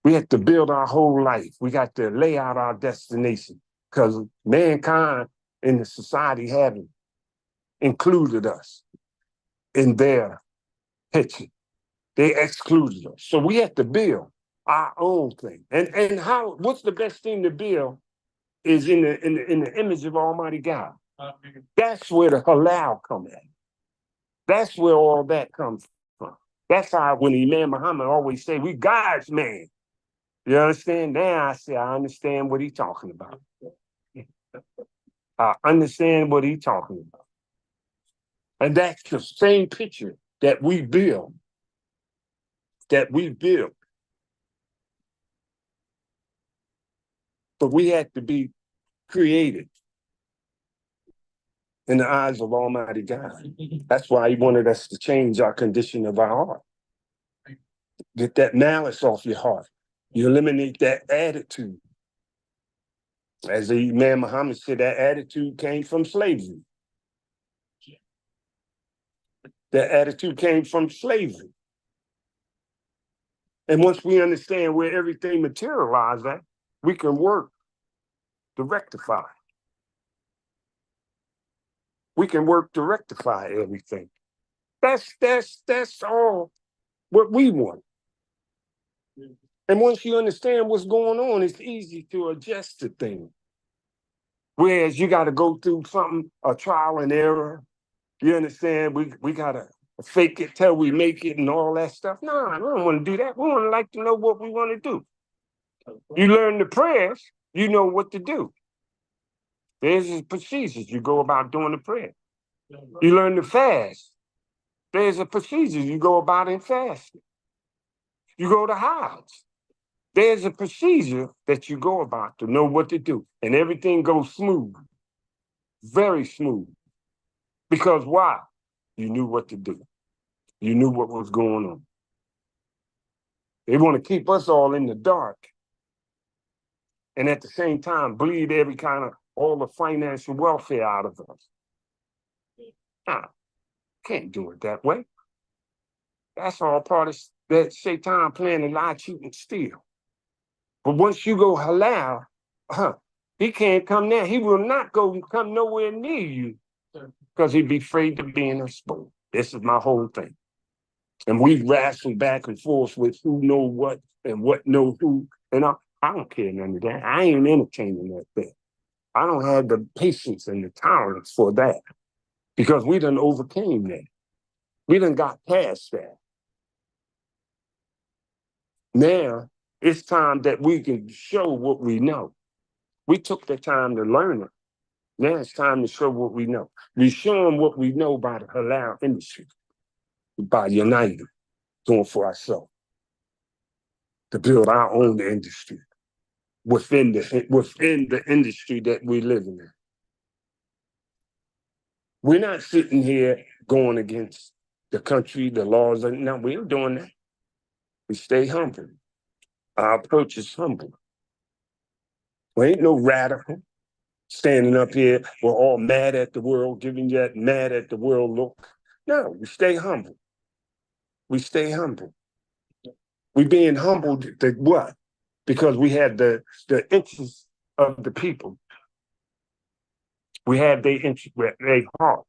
We have to build our whole life. We got to lay out our destination, because mankind in the society haven't included us in their picture. They excluded us. So we have to build our own thing. And what's the best thing to build is in the image of Almighty God. That's where the halal comes in. That's where all that comes from. That's how when Imam Muhammad always say, we God's man. You understand? Now I understand what he's talking about. I understand what he's talking about. And that's the same picture that we build. But we had to be created in the eyes of Almighty God. That's why he wanted us to change our condition of our heart. Get that malice off your heart. You eliminate that attitude. As the Imam Muhammad said, that attitude came from slavery. That attitude came from slavery. And once we understand where everything materialized at, we can work to rectify. We can work to rectify everything. That's all what we want. And once you understand what's going on, it's easy to adjust to things. Whereas you got to go through something, a trial and error. You understand? We got to fake it till we make it and all that stuff. No, I don't want to do that. We want to like to know what we want to do. You learn the prayers, you know what to do. There's the procedures you go about doing the prayer. You learn to fast. There's a procedure you go about in fasting. You go to Hajj. There's a procedure that you go about to know what to do. And everything goes smooth. Very smooth. Because why? You knew what to do. You knew what was going on. They want to keep us all in the dark. And at the same time, bleed all the financial welfare out of us. Nah, can't do it that way. That's all part of that Satan plan to lie, cheat, and steal. But once you go halal, he can't come there. He will not come nowhere near you, because he'd be afraid to be in a sport. This is my whole thing. And we wrestle back and forth with who know what and what know who. And I don't care none of that. I ain't entertaining that thing. I don't have the patience and the tolerance for that, because we done overcame that. We done got past that. Now, it's time that we can show what we know. We took the time to learn it. Now it's time to show what we know. We show them what we know by the halal industry, by uniting, doing for ourselves, to build our own industry within the industry that we live in. We're not sitting here going against the country, the laws. No, we ain't doing that. We stay humble. Our approach is humble. We ain't no radical. standing up here, we're all mad at the world, giving that mad at the world look. No, we stay humble. We stay humble. We being humbled to what? Because we had the interests of the people. We had their interest, their heart.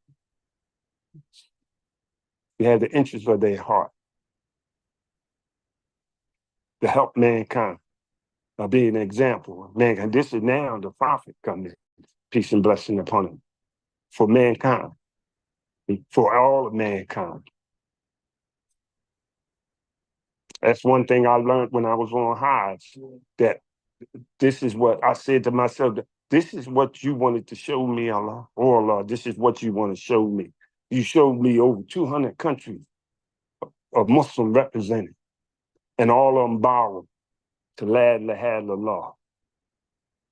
We had the interest of their heart to help mankind, be an example of mankind. This is now the prophet coming, peace and blessing upon him, for mankind, for all of mankind. That's one thing I learned when I was on highs, that this is what I said to myself, this is what you wanted to show me, Allah. Oh, Allah, this is what you want to show me. You showed me over 200 countries of Muslim represented, and all of them bowing to La ilaha illallah.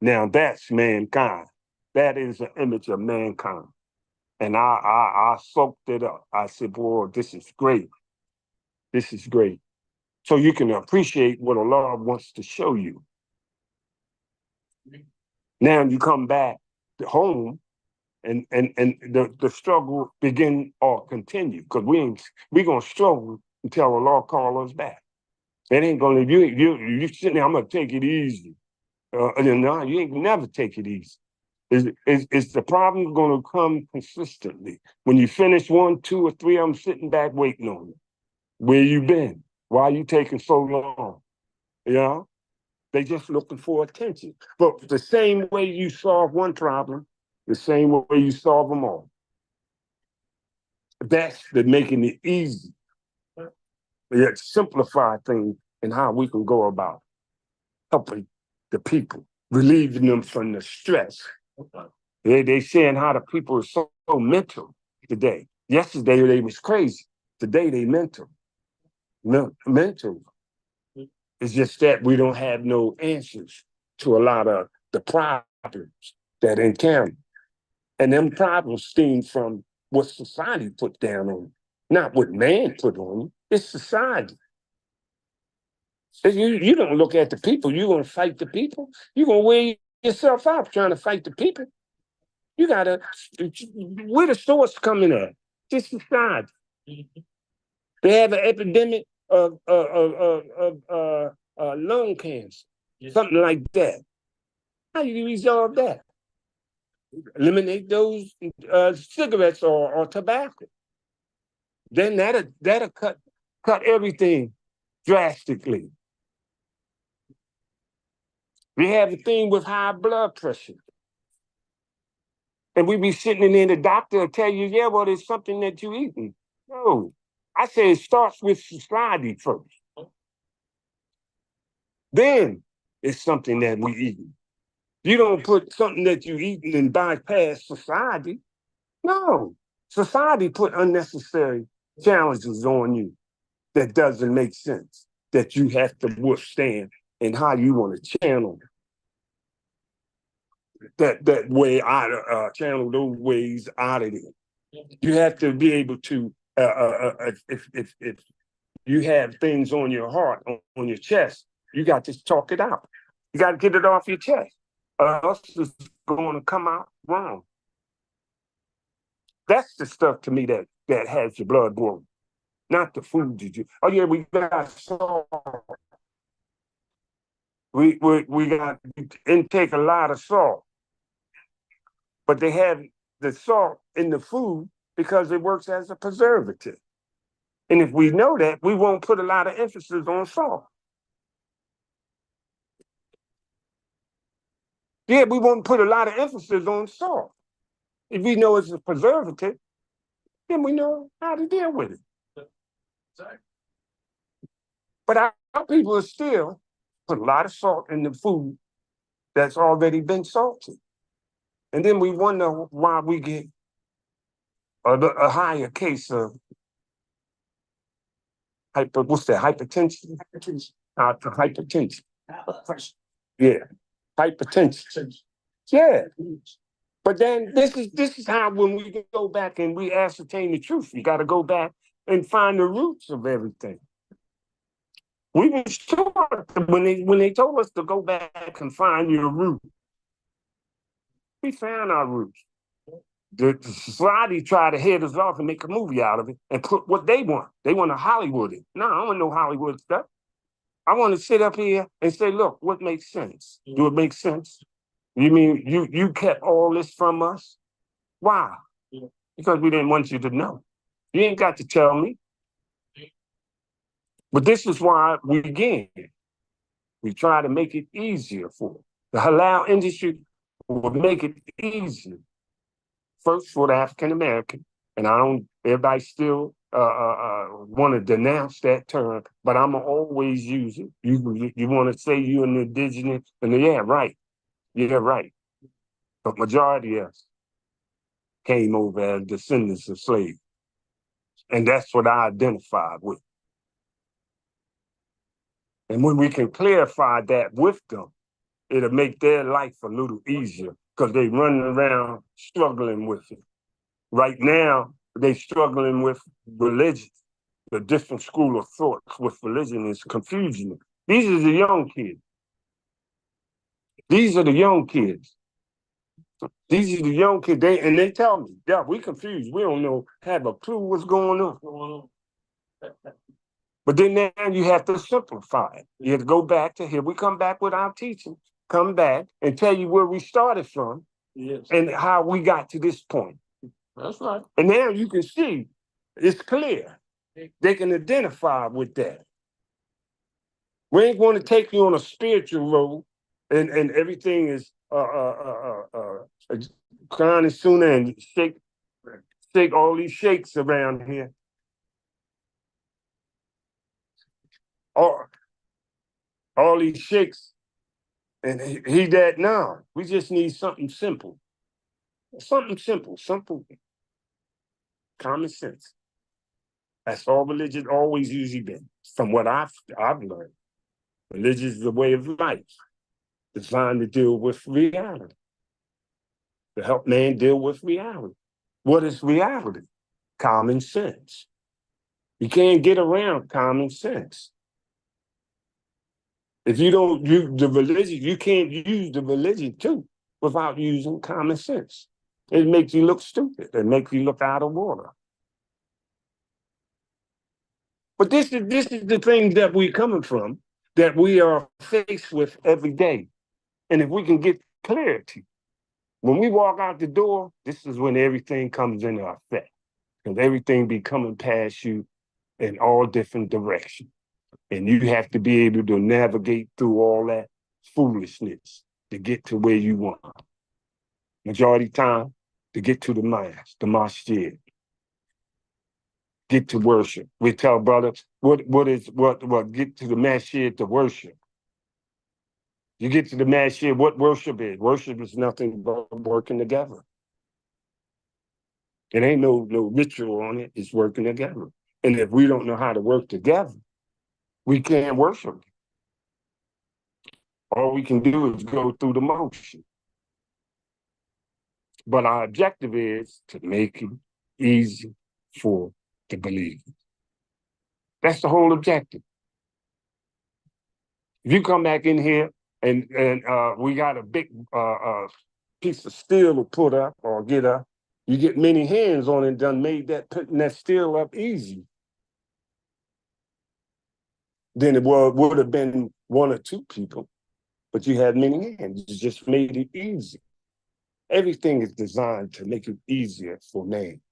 Now that's mankind. That is an image of mankind. And I soaked it up. I said, boy, this is great. This is great. So you can appreciate what Allah wants to show you. Now you come back to home and the struggle begin or continue, because we gonna struggle until Allah call us back. It ain't gonna, you sitting there, I'm gonna take it easy. No, you ain't never take it easy. Is the problem gonna come consistently? When you finish 1, 2, or 3 of them sitting back waiting on you. Where you been? Why you taking so long? You know? They just looking for attention. But the same way you solve one problem, the same way you solve them all. That's the making it easy. Yet simplify things and how we can go about helping the people, relieving them from the stress. They saying how the people are so mental today. Yesterday they was crazy. Today they mental. Mental. It's just that we don't have no answers to a lot of the problems that encounter. And them problems stem from what society put down on you, not what man put on you. It's society. You don't look at the people, you're going to fight the people. You're going to wear yourself out trying to fight the people. You got to, where the source coming at? This society. They have an epidemic of lung cancer, something like that. How do you resolve that? Eliminate those cigarettes or tobacco. Then that'll cut everything drastically. We have a thing with high blood pressure. And we be sitting in there, the doctor will tell you, yeah, well, it's something that you eating. No, I say it starts with society first. Then it's something that we eating. You don't put something that you eating and bypass society. No, society put unnecessary challenges on you that doesn't make sense, that you have to withstand, and how you want to channel that way out of, channel those ways out of it. You have to be able to, if you have things on your heart, on your chest, you got to talk it out. You got to get it off your chest. Else it's going to come out wrong. That's the stuff to me that has your blood boiling, not the food that you. Oh yeah, we got salt. We got intake a lot of salt, but they have the salt in the food because it works as a preservative. And if we know that, we won't put a lot of emphasis on salt. Yeah, we won't put a lot of emphasis on salt. If we know it's a preservative, then we know how to deal with it. But our people are still put a lot of salt in the food that's already been salted. And then we wonder why we get a higher case of hypertension? Hypertension. Yeah, hypertension. Yeah. But then this is how, when we go back and we ascertain the truth, you got to go back and find the roots of everything. We were taught when they told us to go back and find your root. We found our roots. The society tried to head us off and make a movie out of it and put what they want. They want to Hollywood it. No, I don't want no Hollywood stuff. I want to sit up here and say, look, what makes sense? Do it make sense? You mean you kept all this from us? Why? Because we didn't want you to know. You ain't got to tell me. But this is why we again, we try to make it easier for them. The halal industry will make it easier. First for the African American, and everybody still want to denounce that term, but I'm gonna always use it. You want to say you're an indigenous, and yeah, right. But majority of us came over as descendants of slaves, and that's what I identified with. And when we can clarify that with them, it'll make their life a little easier because they running around struggling with it. Right now, they struggling with religion. The different school of thoughts with religion is confusing them. These are the young kids. These are the young kids. These are the young kids. They tell me, yeah, we confused. We don't know, have a clue what's going on. But then now you have to simplify it. You have to go back to here. We come back with our teaching, come back and tell you where we started from and how we got to this point. That's right. And now you can see it's clear. They can identify with that. We ain't going to take you on a spiritual road and everything is crying and sooner and shake all these shakes around here. All these shakes, and he that now. We just need something simple. Something simple, common sense. That's all religion always usually been, from what I've learned. Religion is the way of life, designed to deal with reality, to help man deal with reality. What is reality? Common sense. You can't get around common sense. If you don't use the religion, you can't use the religion too without using common sense. It makes you look stupid. It makes you look out of order. But this is the thing that we're coming from, that we are faced with every day. And if we can get clarity, when we walk out the door, this is when everything comes into effect. Because everything be coming past you in all different directions. And you have to be able to navigate through all that foolishness to get to where you want. Majority time, to get to the mass, the masjid. Get to worship. We tell brothers, what get to the masjid to worship. You get to the masjid, what worship is? Worship is nothing but working together. It ain't no ritual on it, it's working together. And if we don't know how to work together, we can't worship. All we can do is go through the motion. But our objective is to make it easy for the believers. That's the whole objective. If you come back in here and we got a big piece of steel to put up or get up, you get many hands on it, done made that putting that steel up easy. Then it would have been one or two people, but you had many hands. You just made it easy. Everything is designed to make it easier for man.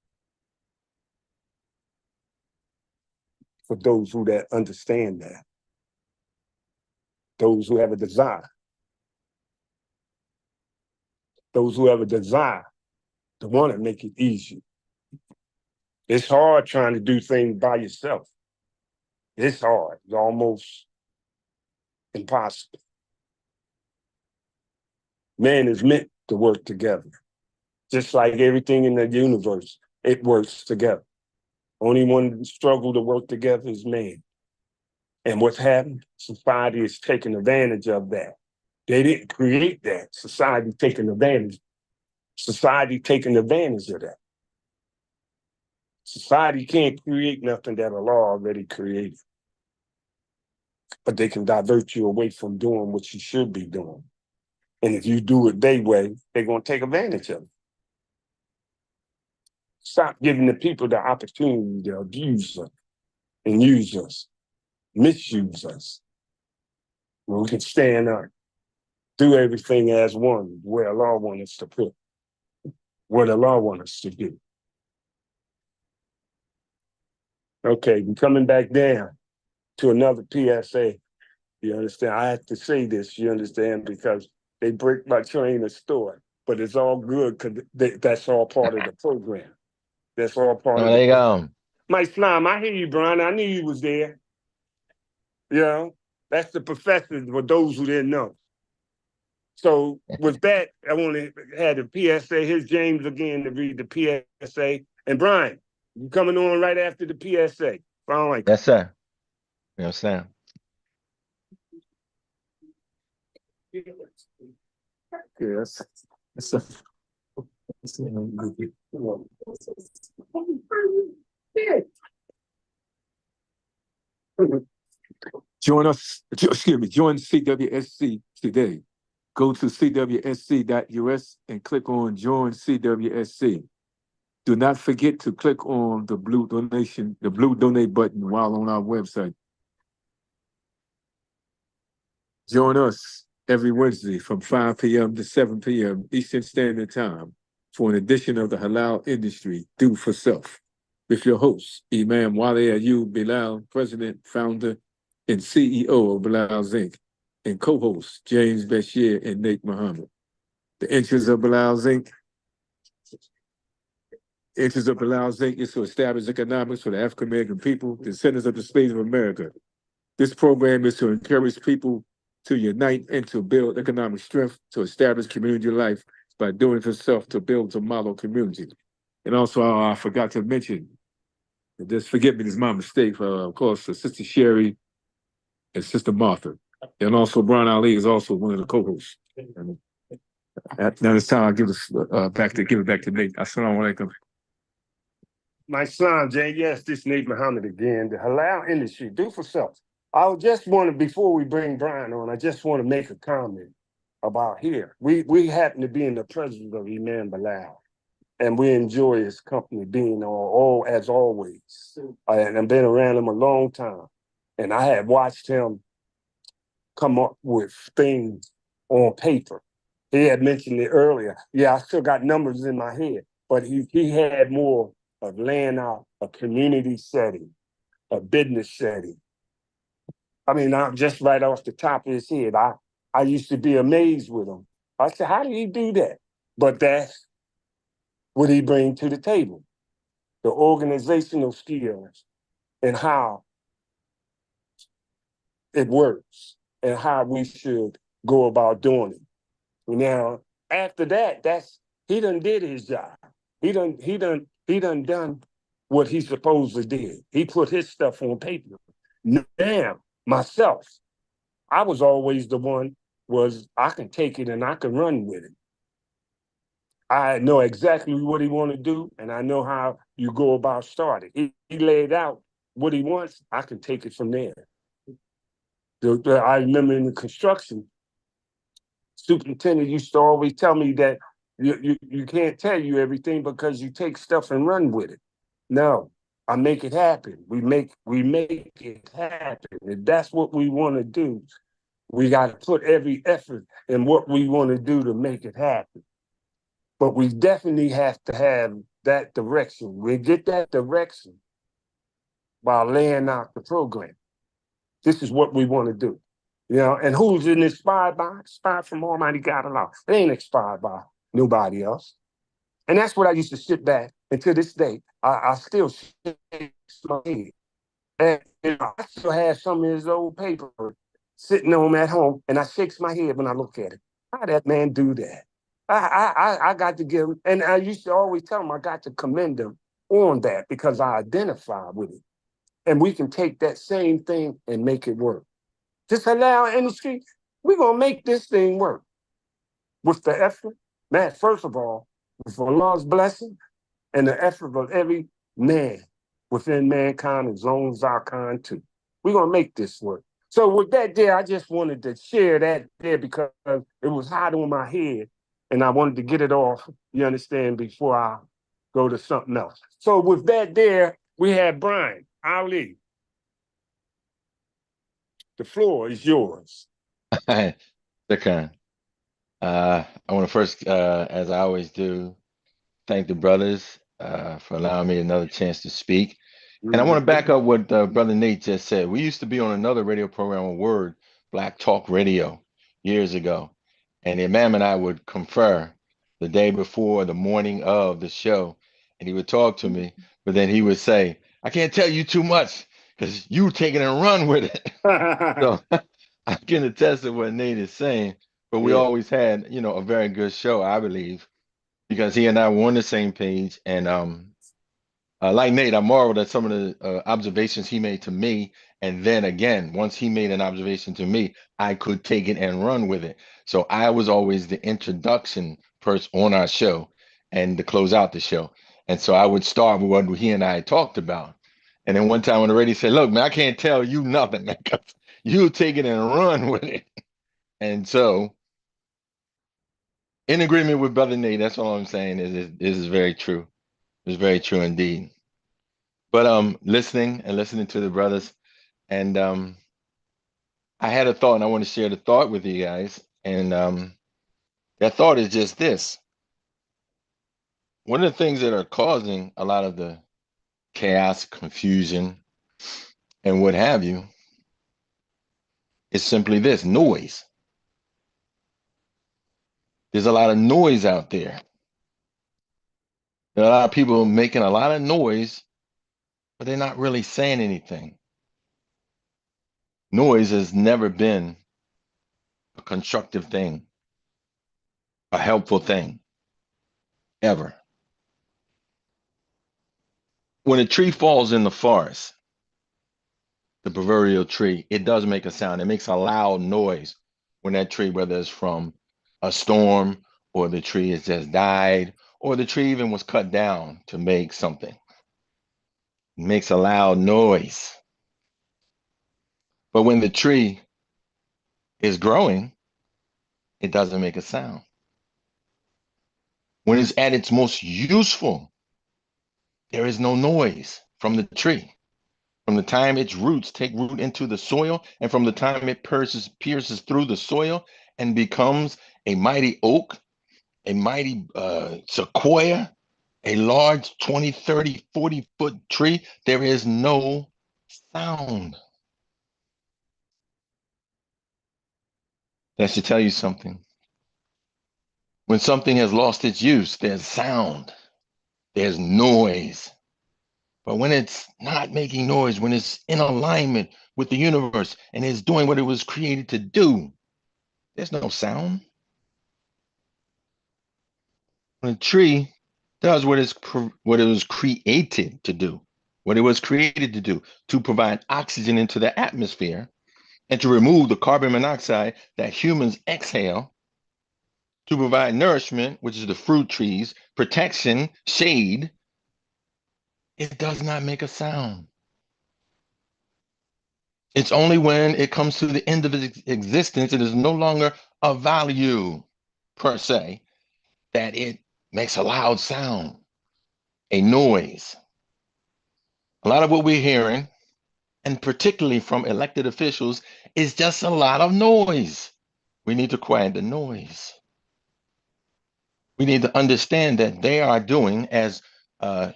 For those who that understand that. Those who have a desire. Those who have a desire to want to make it easy. It's hard trying to do things by yourself. It's hard. It's almost impossible. Man is meant to work together. Just like everything in the universe, it works together. Only one struggle to work together is man. And what's happened? Society is taking advantage of that. They didn't create that. Society taking advantage. Society taking advantage of that. Society can't create nothing that Allah already created. But they can divert you away from doing what you should be doing. And if you do it their way, they're going to take advantage of it. Stop giving the people the opportunity to abuse us and use us, misuse us. When we can stand up, do everything as one, where Allah wants us to put, what Allah wants us to do. Okay, we're coming back down to another PSA. You understand? I have to say this, you understand, because they break my train of thought, but it's all good because that's all part of the program. That's all part of there the you program. go. Mike Slime, I hear you, Brian. I knew you was there. You know, that's the professor for those who didn't know. So with that, I want to have the PSA. Here's James again to read the PSA. And Brian, you coming on right after the PSA. Like Yes, sir. You know what I'm saying? Yes. Join us, excuse me, join CWSC today. Go to cwsc.us and click on Join CWSC. Do not forget to click on the blue donate button while on our website. Join us every Wednesday from 5 p.m. to 7 p.m. Eastern Standard Time for an edition of the Halal Industry Do for Self with your host, Imam Wali Ayyub Bilal, President, Founder, and CEO of Bilal's Inc., and co-host James Bashir and Nate Muhammad. The interest of Bilal's Inc. is to establish economics for the African American people, descendants of the slaves of America. This program is to encourage people to unite and to build economic strength, to establish community life by doing for self, to build a model community. And also, I forgot to mention, just forgive me, this is my mistake, of course, Sister Sherry and Sister Martha. And also, Brian Ali is also one of the co-hosts. Now it's time I give it back to Nate. Assalamu alaikum. my son, Jay, yes, this is Nate Muhammad again. The halal industry, do for self. I just want to, before we bring Brian on, I just want to make a comment about here. We happen to be in the presence of Imam Bilal, and we enjoy his company being all as always. And I've been around him a long time, and I have watched him come up with things on paper. He had mentioned it earlier. Yeah, I still got numbers in my head, but he had more of laying out a community setting, a business setting. I mean, I'm just right off the top of his head. I used to be amazed with him. I said, how did he do that? But that's what he brings to the table. The organizational skills and how it works and how we should go about doing it. Now, after that, he done did his job. He done what he supposed to did. He put his stuff on paper. Now, myself, I was always the one I can take it and I can run with it. I know exactly what he want to do, and I know how you go about starting. He laid out what he wants. I can take it from there. I remember in the construction, superintendent used to always tell me that you can't tell you everything because you take stuff and run with it. No, I make it happen. We make it happen. If that's what we want to do, we got to put every effort in what we want to do to make it happen. But we definitely have to have that direction. We get that direction by laying out the program. This is what we want to do. You know, and who's it inspired by? Inspired from Almighty God Allah. They ain't inspired by nobody else. And that's what I used to sit back, and to this day, I still shake my head. And you know, I still have some of his old paper sitting on at home, and I shakes my head when I look at it. How that man do that? I got to give him, and I used to always tell him I got to commend him on that because I identify with it. And we can take that same thing and make it work. This halal industry, we're going to make this thing work. With the effort, man, first of all, with Allah's blessing and the effort of every man within mankind and zones our kind too. We're going to make this work. So with that there, I just wanted to share that there because it was hot on my head and I wanted to get it off, you understand, before I go to something else. So with that there, we have Brian, Ali. The floor is yours. Shukran. I want to first, as I always do, thank the brothers for allowing me another chance to speak. And I want to back up what Brother Nate just said. We used to be on another radio program on Word, Black Talk Radio, years ago. And the Imam and I would confer the day before, the morning of the show. And he would talk to me, but then he would say, I can't tell you too much because you take it and run with it. So I can attest to what Nate is saying. But we Yeah. always had, a very good show, I believe, because he and I were on the same page. And like Nate, I marveled at some of the observations he made to me. And then again, once he made an observation to me, I could take it and run with it. So I was always the introduction person on our show and to close out the show. And so I would start with what he and I talked about. And then one time on the radio, he said, look, man, I can't tell you nothing because you take it and run with it. And so, in agreement with Brother Nate, that's all I'm saying is very true. It's very true indeed. But listening to the brothers, and I had a thought, and I want to share the thought with you guys. And that thought is just this: one of the things that are causing a lot of the chaos, confusion, and what have you is simply this noise. There's a lot of noise out there. There are a lot of people making a lot of noise, but they're not really saying anything. Noise has never been a constructive thing, a helpful thing, ever. When a tree falls in the forest, the proverbial tree, it does make a sound. It makes a loud noise when that tree, whether it's from a storm or the tree has just died or the tree even was cut down to make something. It makes a loud noise. But when the tree is growing, it doesn't make a sound. When it's at its most useful, there is no noise from the tree. From the time its roots take root into the soil, and from the time it pierces through the soil and becomes a mighty oak, a mighty sequoia, a large 20, 30, 40-foot tree, there is no sound. That should tell you something. When something has lost its use, there's sound, there's noise. But when it's not making noise, when it's in alignment with the universe and is doing what it was created to do, there's no sound. When a tree does what it was created to do, what it was created to do, to provide oxygen into the atmosphere and to remove the carbon monoxide that humans exhale, to provide nourishment, which is the fruit trees, protection, shade, it does not make a sound. It's only when it comes to the end of its existence, it is no longer a value per se, that it makes a loud sound, a noise. A lot of what we're hearing, and particularly from elected officials, is just a lot of noise. We need to quiet the noise. We need to understand that they are doing, as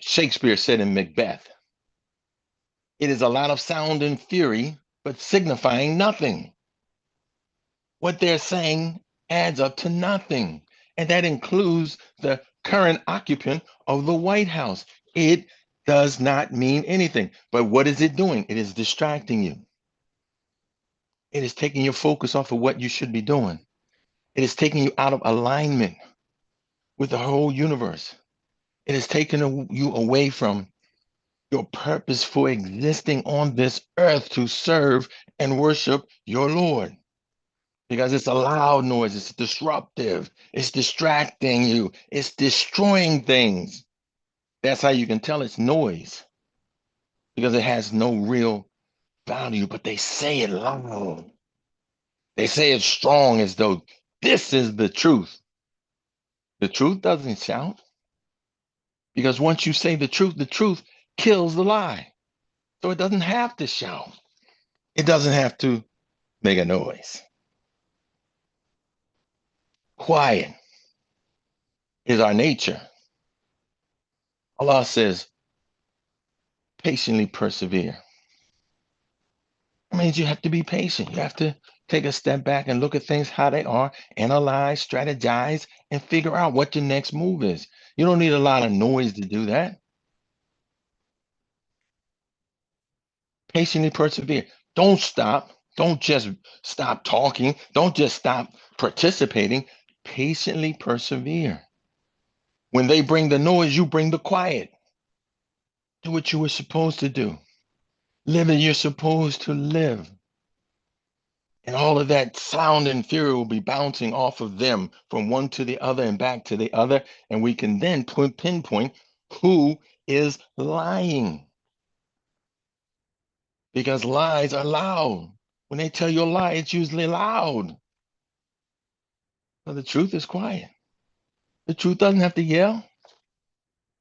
Shakespeare said in Macbeth, it is a lot of sound and fury, but signifying nothing. What they're saying adds up to nothing. And that includes the current occupant of the White House. It does not mean anything. But what is it doing? It is distracting you. It is taking your focus off of what you should be doing. It is taking you out of alignment with the whole universe. It is taking you away from your purpose for existing on this earth to serve and worship your Lord. Because it's a loud noise, it's disruptive, it's distracting you, it's destroying things. That's how you can tell it's noise, because it has no real value, but they say it loud. They say it strong as though this is the truth. The truth doesn't shout, because once you say the truth kills the lie. So it doesn't have to shout. It doesn't have to make a noise. Quiet is our nature. Allah says, patiently persevere. That means you have to be patient. You have to take a step back and look at things how they are, analyze, strategize, and figure out what your next move is. You don't need a lot of noise to do that. Patiently persevere. Don't stop. Don't just stop talking. Don't just stop participating. Patiently persevere. When they bring the noise, you bring the quiet. Do what you were supposed to do. Live as you're supposed to live. And all of that sound and fury will be bouncing off of them from one to the other and back to the other. And we can then pinpoint who is lying. Because lies are loud. When they tell you a lie, it's usually loud. But the truth is quiet. The truth doesn't have to yell.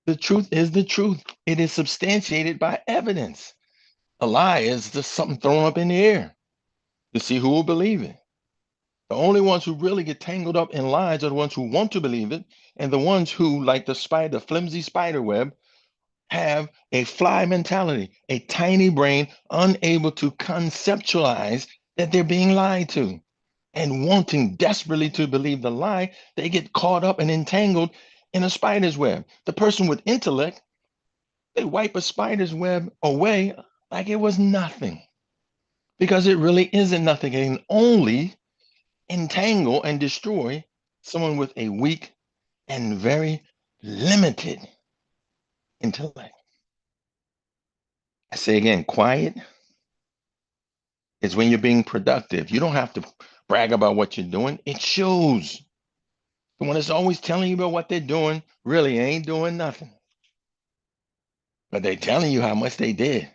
The truth is the truth. It is substantiated by evidence. A lie is just something thrown up in the air to see who will believe it. The only ones who really get tangled up in lies are the ones who want to believe it, and the ones who, like the flimsy spider web, have a fly mentality, a tiny brain unable to conceptualize that they're being lied to. And wanting desperately to believe the lie, they get caught up and entangled in a spider's web. The person with intellect, they wipe a spider's web away like it was nothing, because it really isn't nothing. It can only entangle and destroy someone with a weak and very limited intellect. I say again, quiet is when you're being productive. You don't have to brag about what you're doing. It shows. The one that's always telling you about what they're doing really ain't doing nothing. But they're telling you how much they did.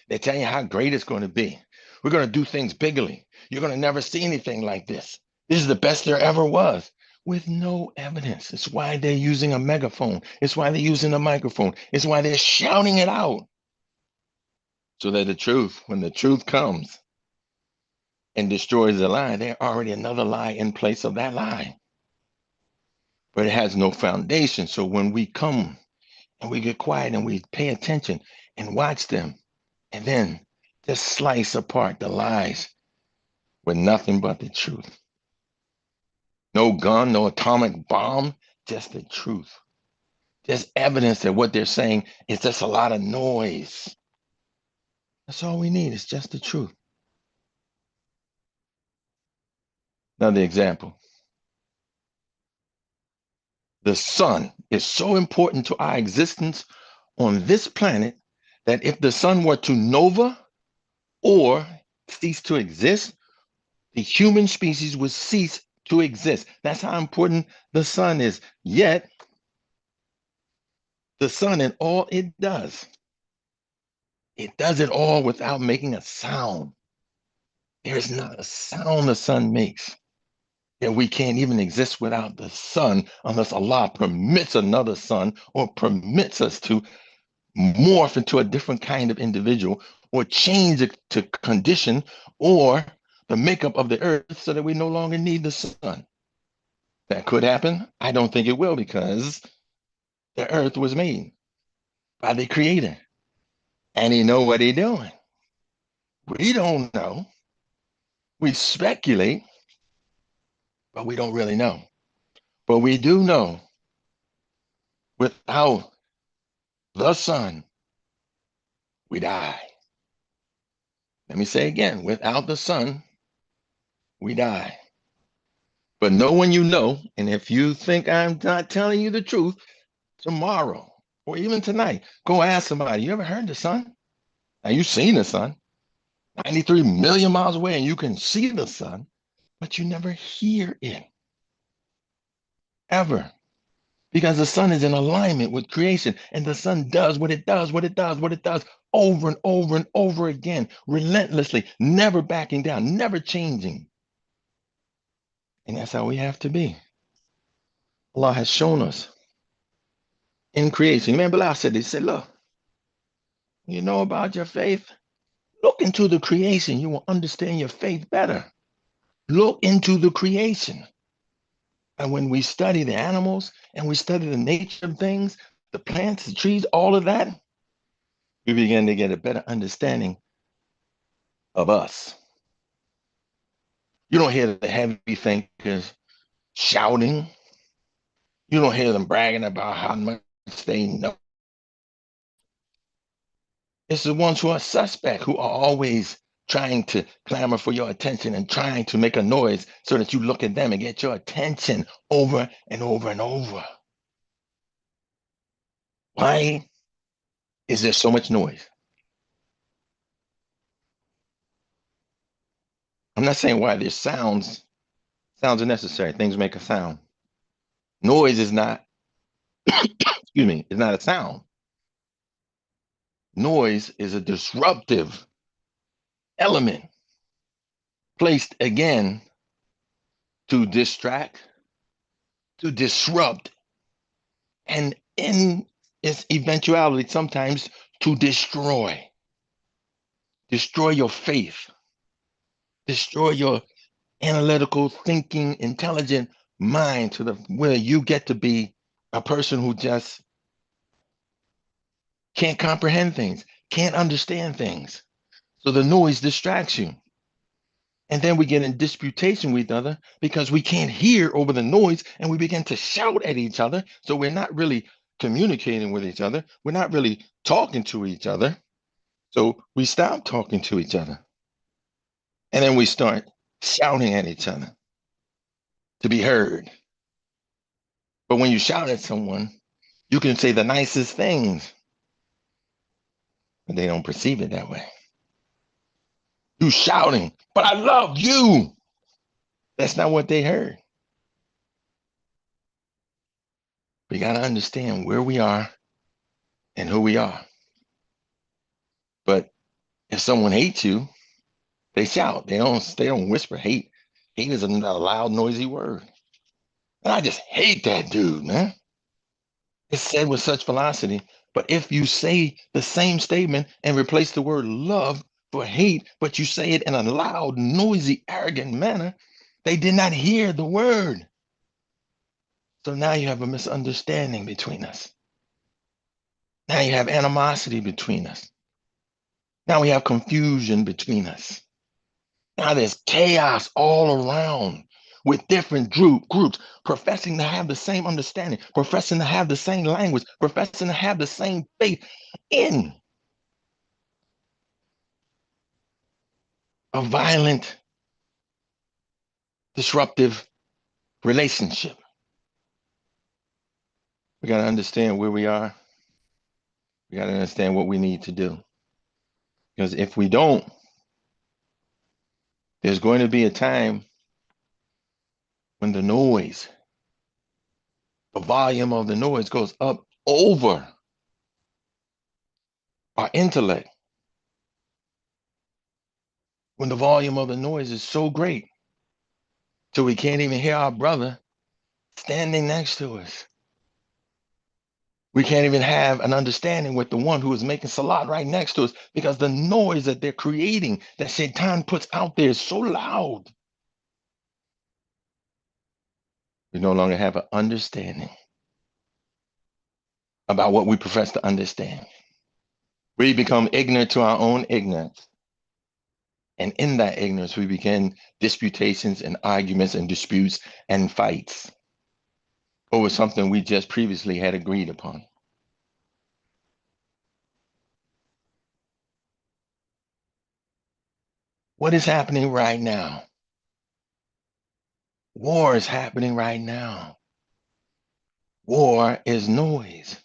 They're telling you how great it's going to be. We're going to do things bigly. You're going to never see anything like this. This is the best there ever was, with no evidence. It's why they're using a megaphone. It's why they're using a microphone. It's why they're shouting it out. So that the truth, when the truth comes and destroys the lie, there's already another lie in place of that lie. But it has no foundation. So when we come and we get quiet and we pay attention and watch them, and then just slice apart the lies with nothing but the truth. No gun, no atomic bomb, just the truth. Just evidence that what they're saying is just a lot of noise. That's all we need. It's just the truth. Another example. The sun is so important to our existence on this planet that if the sun were to nova or cease to exist, the human species would cease to exist. That's how important the sun is. Yet, the sun and all it does it all without making a sound. There is not a sound the sun makes. And we can't even exist without the sun unless Allah permits another sun or permits us to morph into a different kind of individual or change it to condition or the makeup of the earth so that we no longer need the sun. That could happen. I don't think it will, because the earth was made by the creator and he know what he's doing. We don't know. We speculate, but we don't really know. But we do know without the sun, we die. Let me say again, without the sun, we die. But know when you know, and if you think I'm not telling you the truth, tomorrow or even tonight, go ask somebody, you ever heard the sun? Now you've seen the sun, 93 million miles away, and you can see the sun, but you never hear it. Ever. because the sun is in alignment with creation, and the sun does what it does, what it does, what it does over and over and over again, relentlessly, never backing down, never changing. And that's how we have to be. Allah has shown us in creation. Man, Bilal said, he said, look, you know about your faith? Look into the creation. You will understand your faith better. Look into the creation. And when we study the animals and we study the nature of things, the plants, the trees, all of that, we begin to get a better understanding of us. You don't hear the heavy thinkers shouting. You don't hear them bragging about how much they know. It's the ones who are suspect, who are always trying to clamor for your attention and trying to make a noise so that you look at them and get your attention over and over and over. Why is there so much noise? I'm not saying why there's sounds. Sounds are necessary. Things make a sound. Noise is not, excuse me, is not a sound. Noise is a disruptive element placed again to distract, to disrupt, and in its eventuality, sometimes to destroy. Destroy your faith, destroy your analytical, thinking, intelligent mind to the where you get to be a person who just can't comprehend things, can't understand things. So the noise distracts you. And then we get in disputation with each other because we can't hear over the noise and we begin to shout at each other. So we're not really communicating with each other. We're not really talking to each other. So we stop talking to each other. And then we start shouting at each other to be heard. But when you shout at someone, you can say the nicest things, but they don't perceive it that way. You shouting, but I love you. That's not what they heard. We got to understand where we are and who we are. But if someone hates you, they shout. They don't whisper hate. Hate is a loud, noisy word. And I just hate that dude, man. It's said with such velocity. But if you say the same statement and replace the word love for hate, but you say it in a loud, noisy, arrogant manner, they did not hear the word. So now you have a misunderstanding between us. Now you have animosity between us. Now we have confusion between us. Now there's chaos all around with different groups professing to have the same understanding, professing to have the same language, professing to have the same faith in a violent, disruptive relationship. We got to understand where we are. We got to understand what we need to do. Because if we don't, there's going to be a time when the noise, the volume of the noise goes up over our intellect. When the volume of the noise is so great, so we can't even hear our brother standing next to us. We can't even have an understanding with the one who is making salat right next to us because the noise that they're creating, that Shaitan puts out there is so loud. We no longer have an understanding about what we profess to understand. We become ignorant to our own ignorance. And in that ignorance, we begin disputations and arguments and disputes and fights over something we just previously had agreed upon. What is happening right now? War is happening right now. War is noise.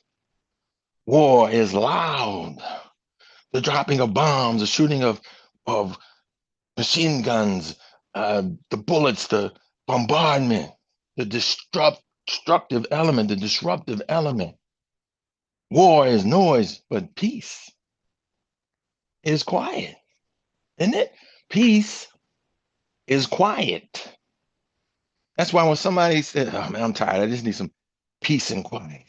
War is loud. The dropping of bombs, the shooting of machine guns, the bullets, the bombardment, the destructive element, the disruptive element. War is noise, but peace is quiet, isn't it? Peace is quiet. That's why when somebody said, "Oh man, I'm tired. I just need some peace and quiet."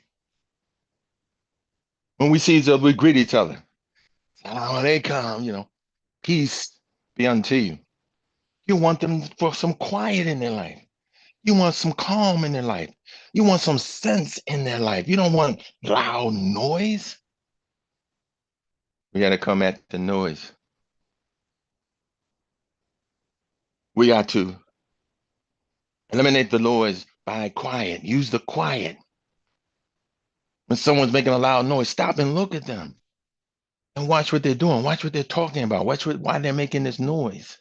When we see each other, we greet each other. Oh, they come, peace be unto you. You want them for some quiet in their life. You want some calm in their life. You want some sense in their life. You don't want loud noise. We got to come at the noise. We got to eliminate the noise by quiet. Use the quiet. When someone's making a loud noise, stop and look at them and watch what they're doing. Watch what they're talking about. Why they're making this noise.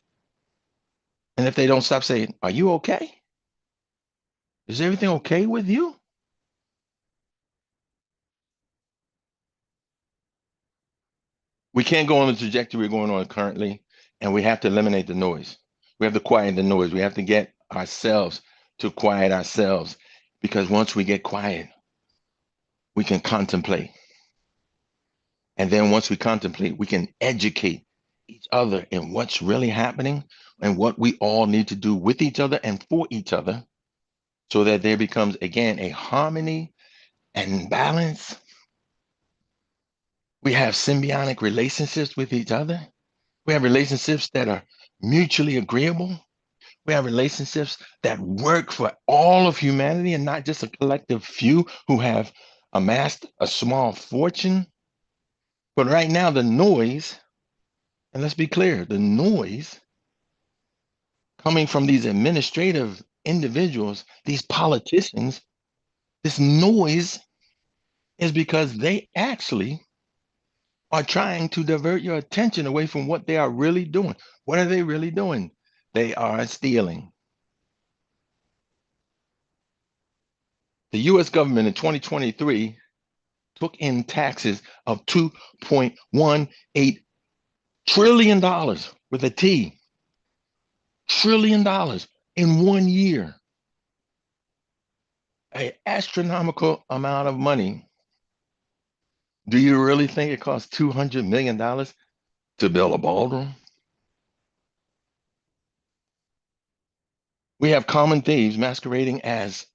And if they don't stop, saying, "Are you okay? Is everything okay with you?" We can't go on the trajectory we're going on currently, and we have to eliminate the noise. We have to quiet the noise. We have to get ourselves to quiet ourselves, because once we get quiet, we can contemplate. And then once we contemplate, we can educate each other in what's really happening and what we all need to do with each other and for each other, so that there becomes, again, a harmony and balance. We have symbiotic relationships with each other. We have relationships that are mutually agreeable. We have relationships that work for all of humanity and not just a collective few who have amassed a small fortune. But right now, the noise, and let's be clear, the noise coming from these administrative individuals, these politicians, this noise is because they actually are trying to divert your attention away from what they are really doing. What are they really doing? They are stealing. The US government in 2023 took in taxes of $2.18 trillion with a T, trillion dollars in 1 year. An astronomical amount of money. Do you really think it costs $200 million to build a ballroom? We have common thieves masquerading as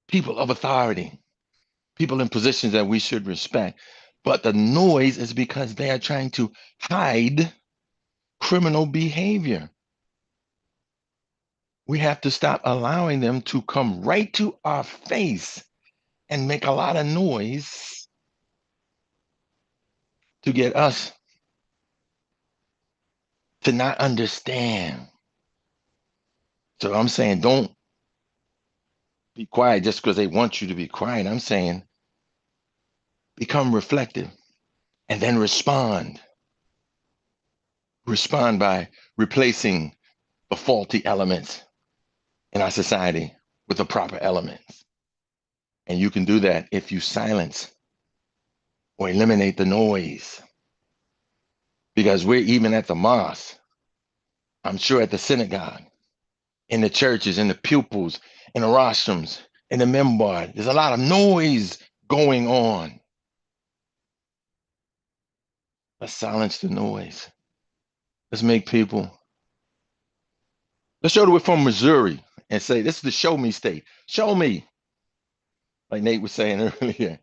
people of authority, people in positions that we should respect. But the noise is because they are trying to hide criminal behavior. We have to stop allowing them to come right to our face and make a lot of noise to get us to not understand. So I'm saying, don't be quiet just because they want you to be quiet. I'm saying, become reflective and then respond. Respond by replacing the faulty elements in our society with the proper elements. And you can do that if you silence or eliminate the noise. Because we're even at the mosque, I'm sure at the synagogue, in the churches, in the pupils, in the rostrums, in the minbar, there's a lot of noise going on. Let's silence the noise. Let's make people. Let's show that we're from Missouri and say, this is the show me state. Show me. Like Nate was saying earlier,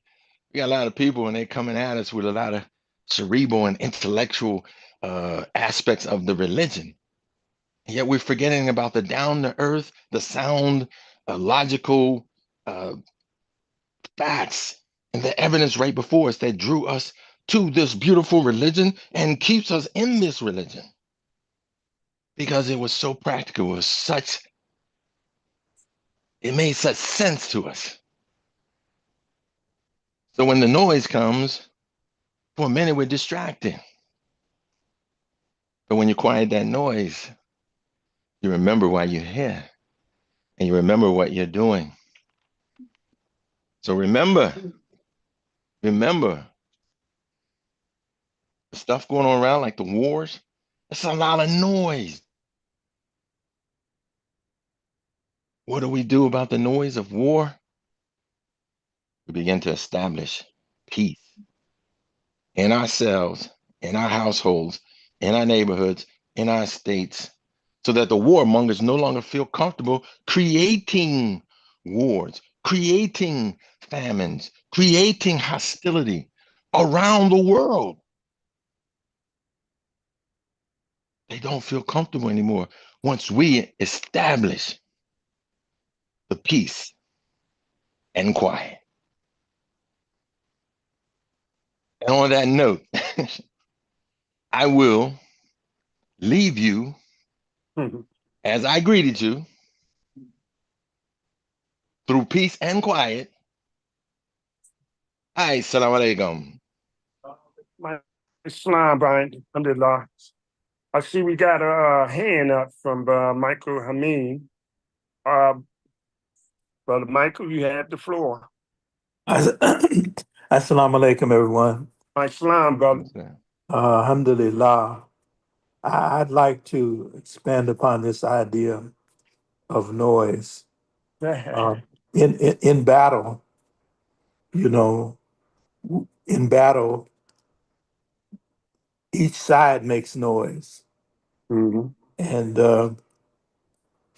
we got a lot of people and they're coming at us with a lot of cerebral and intellectual aspects of the religion. And yet we're forgetting about the down to earth, the sound, logical facts, and the evidence right before us that drew us to this beautiful religion and keeps us in this religion. Because it was so practical, it made such sense to us. So when the noise comes, for a minute we're distracted. But when you quiet that noise, you remember why you're here and you remember what you're doing. So remember the stuff going on around like the wars, it's a lot of noise. What do we do about the noise of war? We begin to establish peace in ourselves, in our households, in our neighborhoods, in our states, so that the warmongers no longer feel comfortable creating wars, creating famines, creating hostility around the world. They don't feel comfortable anymore once we establish the peace and quiet. And on that note, I will leave you as I greeted you through peace and quiet. Hi, salam alaikum. My Islam, Brian, alhamdulillah. I see we got a hand up from Michael Hameen. Brother Michael, you have the floor. Assalamu alaikum, everyone. My Islam, brother. Alhamdulillah. I'd like to expand upon this idea of noise. In battle, you know, in battle, each side makes noise. Mm-hmm. And the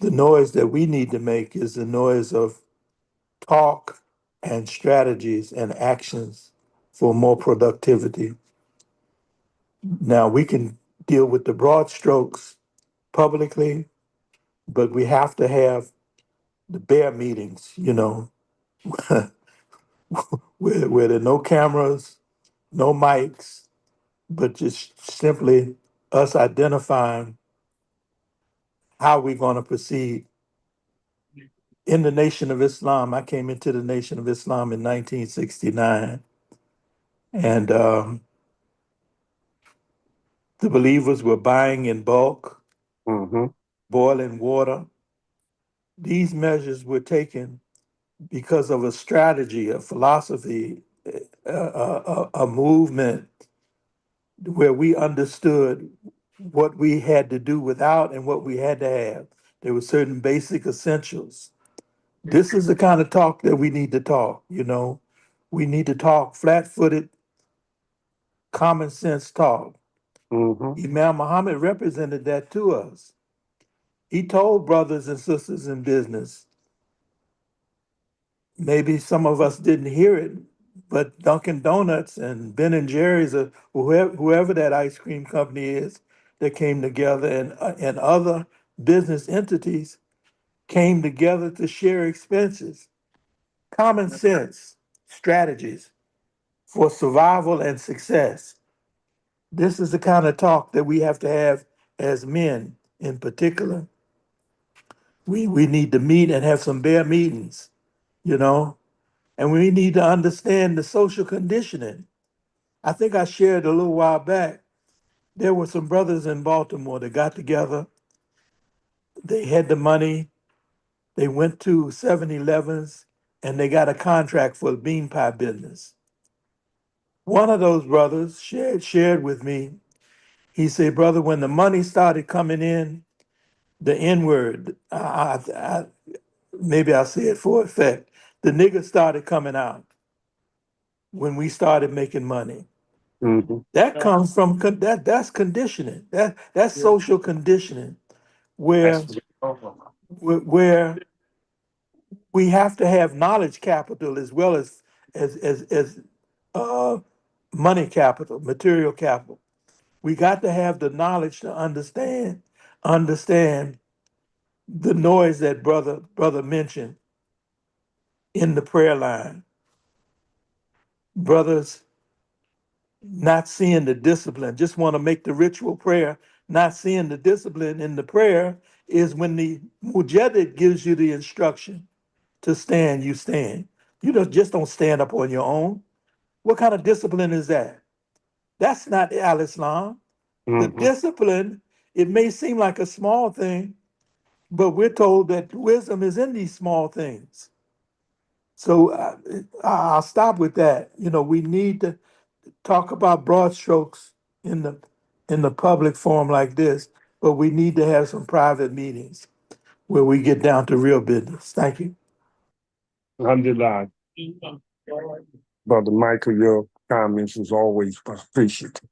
noise that we need to make is the noise of talk and strategies and actions for more productivity. Now, we can deal with the broad strokes publicly, but we have to have the bare meetings, where there are no cameras, no mics, but just simply us identifying how we're going to proceed. In the Nation of Islam, I came into the Nation of Islam in 1969, and the believers were buying in bulk, Mm-hmm. boiling water. These measures were taken because of a strategy, a philosophy, a movement where we understood what we had to do without and what we had to have. There were certain basic essentials. This is the kind of talk that we need to talk, We need to talk flat-footed, common sense talk. Mm-hmm. Imam Muhammad represented that to us. He told brothers and sisters in business, maybe some of us didn't hear it, but Dunkin' Donuts and Ben and Jerry's, or whoever that ice cream company is, that came together, and other business entities came together to share expenses. Common sense strategies for survival and success. This is the kind of talk that we have to have as men in particular. We need to meet and have some bare meetings, and we need to understand the social conditioning. I think I shared a little while back, there were some brothers in Baltimore that got together. They had the money. They went to 7-Elevens and they got a contract for the bean pie business. One of those brothers shared with me. He said, "Brother, when the money started coming in, the N word, maybe I'll say it for effect, the nigga started coming out when we started making money." Mm-hmm. That comes from that's conditioning. That's social conditioning, where where we have to have knowledge capital as well as uh, money capital, material capital. We got to have the knowledge to understand the noise that brother mentioned in the prayer line. Brothers not seeing the discipline, just want to make the ritual prayer, not seeing the discipline in the prayer is when the mujaddid gives you the instruction to stand, you stand. You just don't stand up on your own. What kind of discipline is that? That's not al-Islam. The Mm-hmm. discipline, it may seem like a small thing, but we're told that wisdom is in these small things. So I'll stop with that. We need to talk about broad strokes in the public forum like this, but we need to have some private meetings. where we get down to real business. Thank you. Alhamdulillah. Brother Michael, your comments was always appreciated.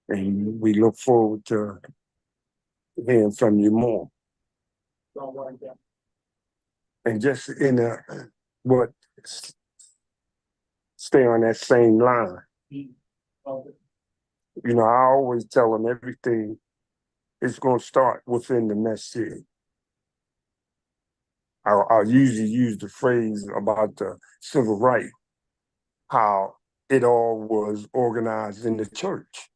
And we look forward to hearing from you more. And just in stay on that same line. You know, I always tell them everything is going to start within the masjid. I usually use the phrase about the civil rights, how it all was organized in the church.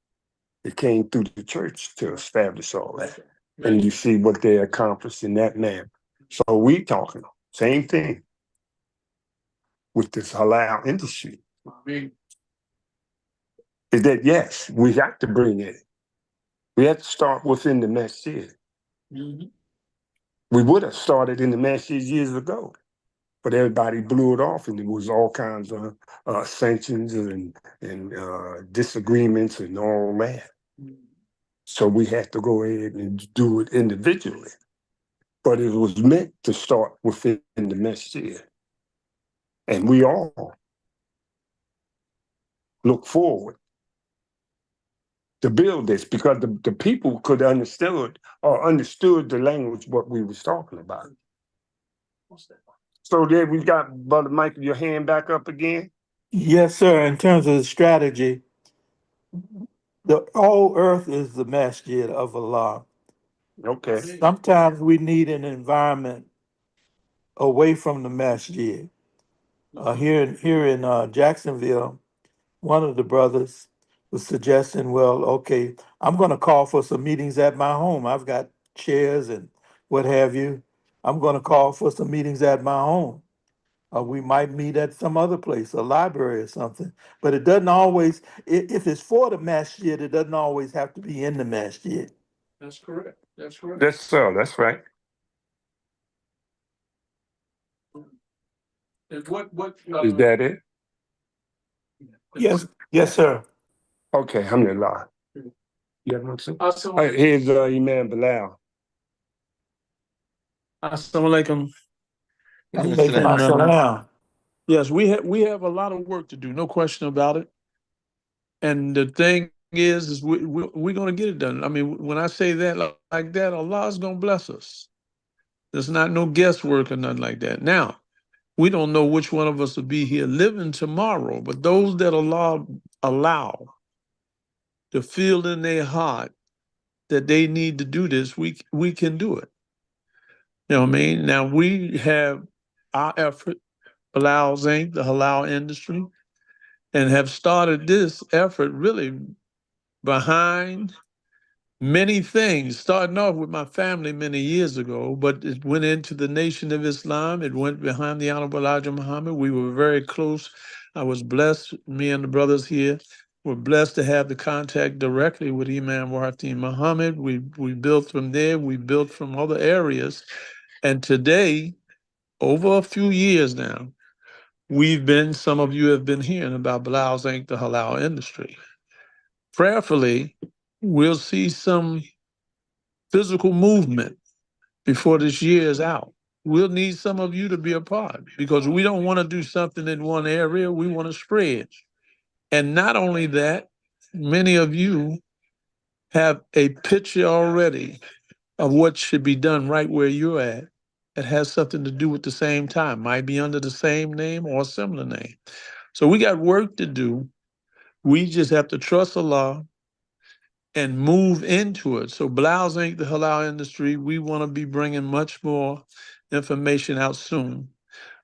It came through the church to establish all that. And you see what they accomplished in that manner. So we talking, same thing with this halal industry. Is that yes, we got to bring it. We have to start within the masjid. We would have started in the masjid years ago, but everybody blew it off, and there was all kinds of sanctions and disagreements and all that. So we had to go ahead and do it individually. But it was meant to start within the masjid. And we all look forward to build this because the people could understood the language, what we was talking about. So there we got, Brother Michael, your hand back up again? Yes, sir. In terms of the strategy, the whole earth is the masjid of Allah. Okay. Sometimes we need an environment away from the masjid. Here in Jacksonville, one of the brothers was suggesting, well, okay, I'm going to call for some meetings at my home. I've got chairs and what have you. I'm going to call for some meetings at my home. We might meet at some other place, a library or something. But it doesn't always, if it's for the masjid, it doesn't always have to be in the masjid. That's correct. That's correct. That's so, that's right. And what Is that it? Yes, yes, sir. Okay, alhamdulillah. You have one, sir? Assalamu Here's Imam Bilal. Alaikum. Alaikum And, assalam. yes, we have a lot of work to do, no question about it. And the thing is we're going to get it done. I mean, when I say that like that, Allah's going to bless us. There's not no guesswork or nothing like that. Now, we don't know which one of us will be here living tomorrow, but those that Allah allow to feel in their heart that they need to do this, we can do it. You know what I mean? Now we have our effort, Bilal's Inc., the halal industry, and have started this effort really behind many things, starting off with my family many years ago, but it went into the Nation of Islam. It went behind the Honorable Elijah Muhammad. We were very close. I was blessed, me and the brothers here were blessed to have the contact directly with Imam Muhammad. We built from there. We built from other areas. And today, over a few years now, some of you have been hearing about Bilal's Inc., the halal industry. Prayerfully, we'll see some physical movement before this year is out. We'll need some of you to be a part because we don't want to do something in one area. We want to spread. And not only that, many of you have a picture already of what should be done right where you're at. It has something to do with the same time, might be under the same name or a similar name. So we got work to do. We just have to trust Allah and move into it. So Bilal's Inc., the halal industry, we want to be bringing much more information out soon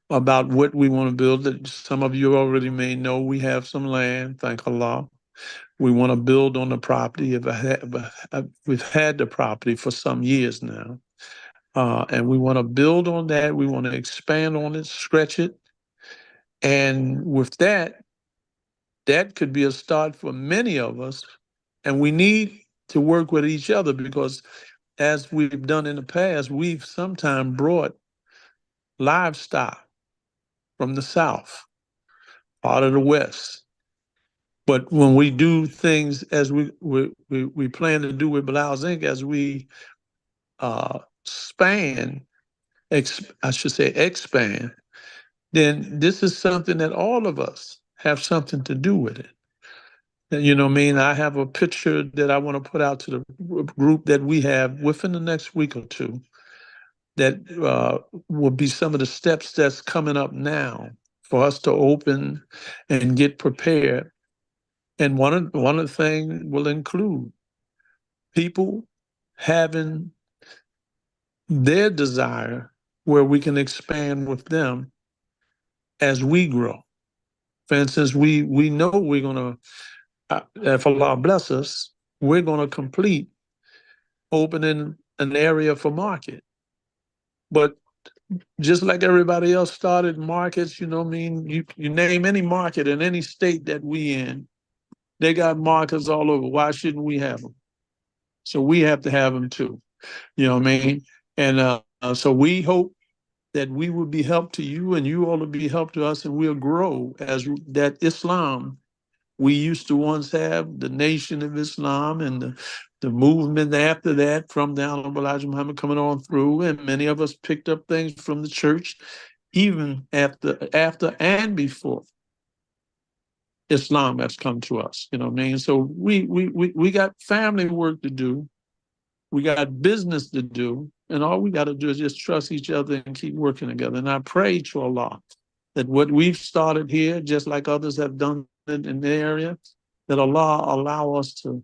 about what we want to build. That some of you already may know we have some land, thank Allah. We want to build on the property. We've had the property for some years now. And we want to build on that. We want to expand on it, stretch it. And with that, that could be a start for many of us. And we need to work with each other because as we've done in the past, we've sometimes brought livestock from the South, part of the West. But when we do things as we plan to do with Bilal's Inc., as we span I should say expand, then this is something that all of us have something to do with it. And, you know what I mean? I have a picture that I want to put out to the group that we have within the next week or two that will be some of the steps that's coming up now for us to open and get prepared. And one of the things will include people having their desire where we can expand with them as we grow. For instance, we know we're going to, if Allah bless us, we're going to complete opening an area for market. But just like everybody else started markets, you know what I mean? You name any market in any state that we in, they got markets all over. Why shouldn't we have them? So we have to have them too. You know what I mean? And so we hope that we will be help to you and you all will be help to us and we'll grow as that Islam we used to once have, the Nation of Islam and the movement after that from the Honorable Elijah Muhammad coming on through, and many of us picked up things from the church even after and before Islam has come to us. You know what I mean? So we got family work to do. We got business to do, and all we got to do is just trust each other and keep working together. And I pray to Allah that what we've started here, just like others have done in the area, that Allah allow us to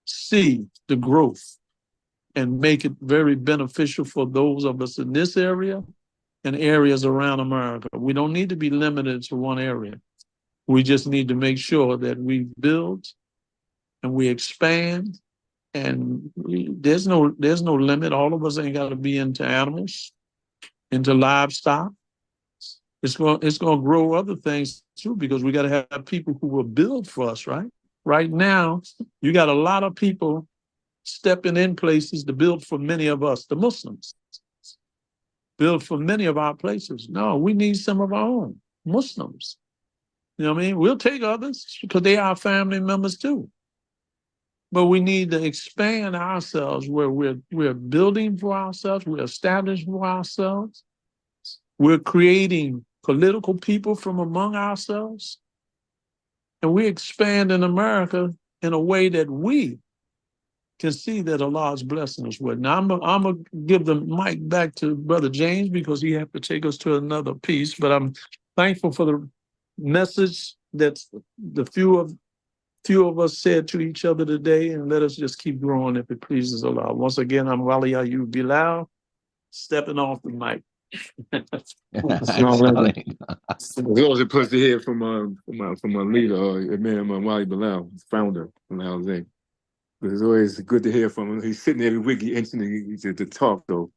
see the growth and make it very beneficial for those of us in this area and areas around America. We don't need to be limited to one area. We just need to make sure that we build and we expand. And there's no limit. All of us ain't got to be into animals, into livestock. It's going to grow other things too, because we got to have people who will build for us, right? Right now, you got a lot of people stepping in places to build for many of us, the Muslims. Build for many of our places. No, we need some of our own Muslims. You know what I mean? We'll take others because they are family members too. But we need to expand ourselves where we're building for ourselves, we're established for ourselves, we're creating political people from among ourselves, and we expand in America in a way that we can see that Allah is blessing us with. Now, I'm going to give the mic back to Brother James because he has to take us to another piece, but I'm thankful for the message that the few of us said to each other today, and let us just keep growing if it pleases Allah. Once again, I'm Wali Ayyub Bilal, stepping off the mic. It's always a pleasure to hear from my leader, Imam Wali Bilal, founder from Halal. It's always good to hear from him. He's sitting every week, he's to talk though.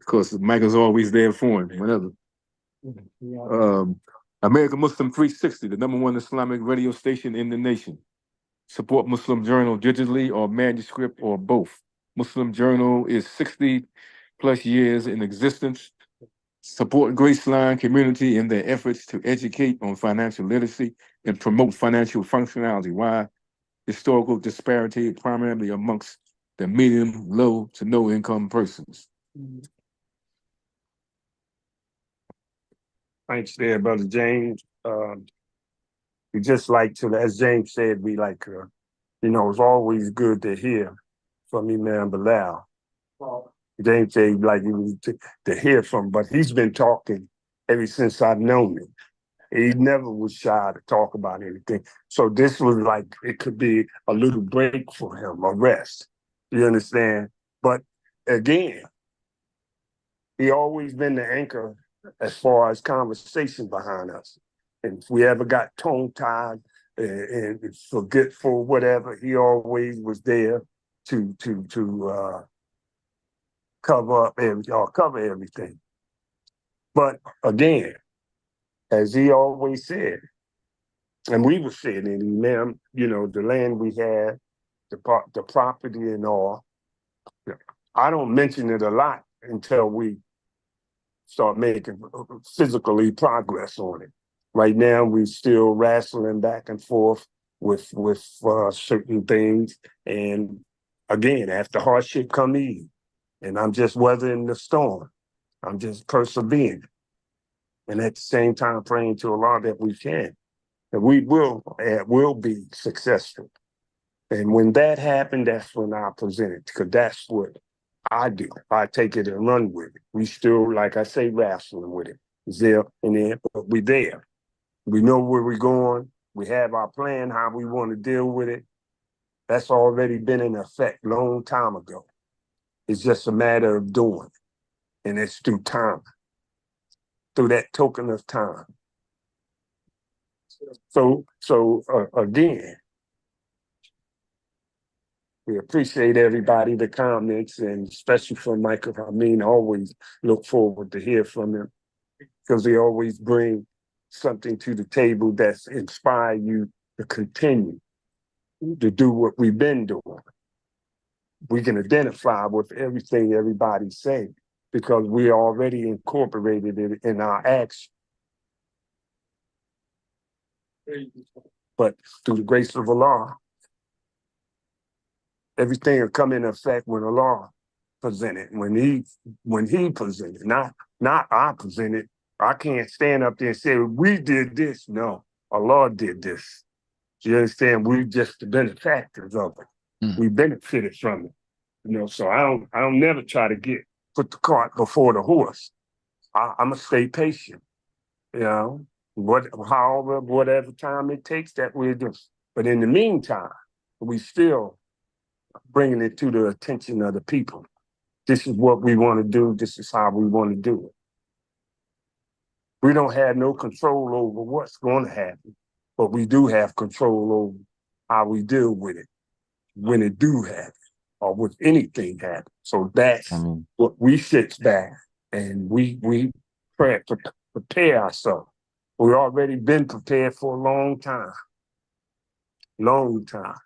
Of course, Michael's always there for him, whatever. American Muslim 360, the #1 Islamic radio station in the nation. Support Muslim Journal digitally or manuscript or both. Muslim Journal is 60 plus years in existence. Support Graceline community in their efforts to educate on financial literacy and promote financial functionality. Why? Historical disparity primarily amongst the medium, low to no income persons. Thanks there, Brother James. We just like to, as James said, we like, it's always good to hear from Imam Bilal. James said like to hear from, but he's been talking ever since I've known him. He never was shy to talk about anything. So this was like, it could be a little break for him, a rest. You understand? But again, he always been the anchor as far as conversation behind us. And if we ever got tongue-tied and forgetful, whatever, he always was there to cover everything. But again, as he always said, and we were saying, Imam, the land we had, the property and all, I don't mention it a lot until we start making physically progress on it. Right now, we're still wrestling back and forth with certain things. And again, after hardship come easy. And I'm just weathering the storm. I'm just persevering. And at the same time praying to Allah that we can. And we will be successful. And when that happened, that's when I present it, because that's what I do. I take it and run with it. We still, like I say, wrestling with it. It's there and there, but we there. We know where we're going. We have our plan, how we want to deal with it. That's already been in effect a long time ago. It's just a matter of doing it. And it's through time, through that token of time. So again, we appreciate everybody, the comments, and especially from Michael. I mean, I always look forward to hear from him because they always bring something to the table that's inspire you to continue to do what we've been doing. We can identify with everything everybody's saying because we already incorporated it in our action. But through the grace of Allah, everything will come into effect when Allah presented, when he presented, not I presented. I can't stand up there and say, we did this. No, Allah did this. You understand? We just the benefactors of it. Mm. We benefited from it. You know, so I don't never try to put the cart before the horse. I'm gonna stay patient. You know, whatever time it takes that we'll do. But in the meantime, we still bringing it to the attention of the people. This is what we want to do. This is how we want to do it. We don't have no control over what's going to happen, but we do have control over how we deal with it when it do happen or with anything happen. So that's what we sit back and we prepare ourselves. We've already been prepared for a long time. Long time.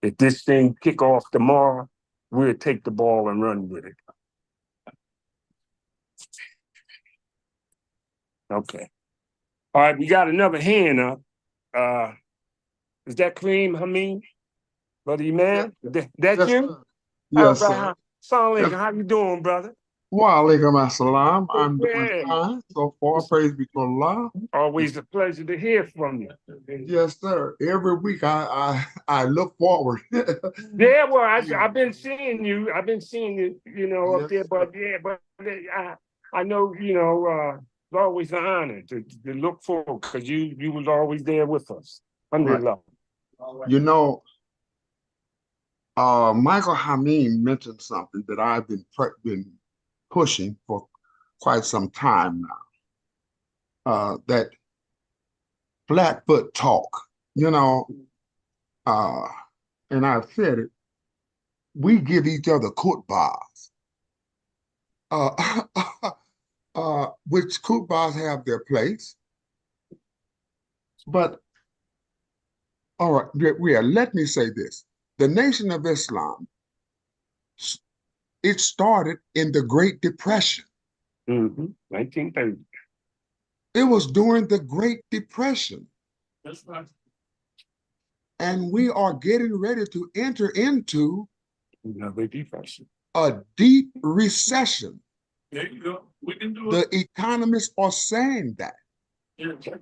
If this thing kick off tomorrow, we'll take the ball and run with it. Okay. All right, we got another hand up. Is that Kareem Hameen? Brother Imam? That Yes, you? sir. Yes, sir. Assalamu alaikum. How you doing, brother? Wa alaikum assalam. I'm doing Yeah. fine. So far, praise be to Allah. Always a pleasure to hear from you. Yes, sir. Every week I look forward. Yeah, well, I've been seeing you. I've been seeing you, up Yes, there. But yeah, I know, it's always an honor to look forward because you was always there with us. Alhamdulillah. You know, Michael Hameen mentioned something that I've been pushing for quite some time now. That flatfoot talk, and I've said it. We give each other kutbahs, which kutbahs have their place. But all right, let me say this. The Nation of Islam, it started in the Great Depression. 1930. It was during the Great Depression. That's right. And we are getting ready to enter into another depression. A deep recession. There you go. We can do it. The economists are saying that. Yeah, okay.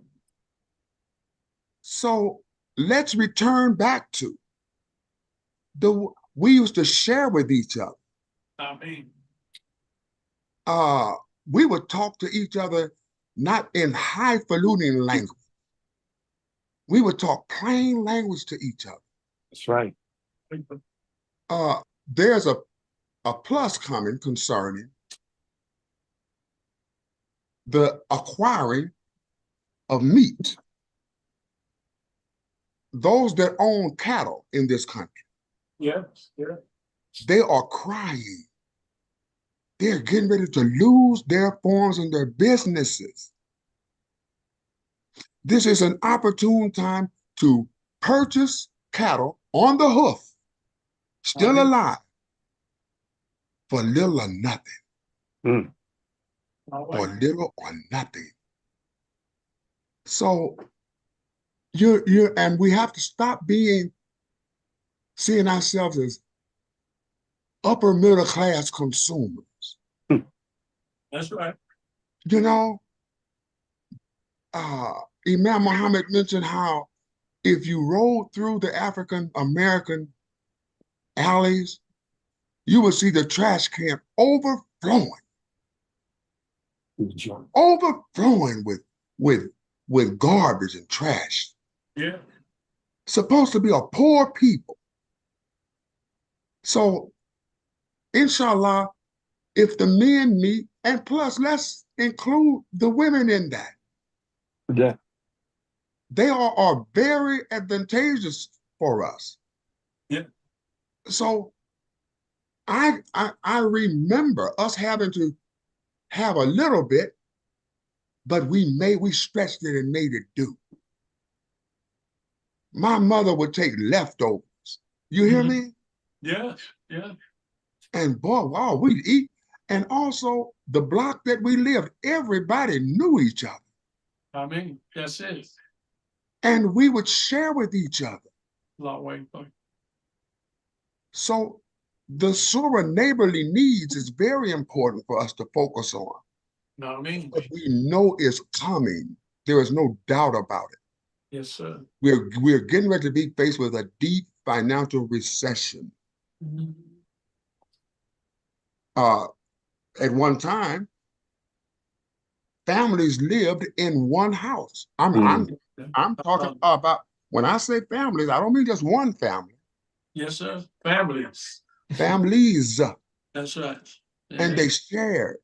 So let's return back to we used to share with each other. I mean, we would talk to each other not in highfalutin language. We would talk plain language to each other. That's right. There's a plus coming concerning the acquiring of meat. Those that own cattle in this country, yes, yeah. They are crying. They're getting ready to lose their farms and their businesses. This is an opportune time to purchase cattle on the hoof, still alive, for little or nothing. For little or nothing. So and we have to stop seeing ourselves as upper middle class consumers. That's right. You know, Imam Muhammad mentioned how if you rode through the African American alleys, you would see the trash can overflowing with garbage and trash. Yeah. Supposed to be a poor people. So, inshallah, if the men meet, and plus let's include the women in that. Yeah. They are very advantageous for us. Yeah. So I remember us having to have a little bit, but we stretched it and made it do. My mother would take leftovers. You hear me? Yes. Yeah. And boy, wow, we'd eat. And also the block that we lived, everybody knew each other. I mean, that's it. And we would share with each other. Lot way. So the sort of neighborly needs is very important for us to focus on. Know what I mean? But we know is coming. There is no doubt about it. Yes, sir. We're getting ready to be faced with a deep financial recession. At one time, families lived in one house. I'm talking about, when I say families, I don't mean just one family. Yes, sir. Families. Families. That's right. Yeah. And they shared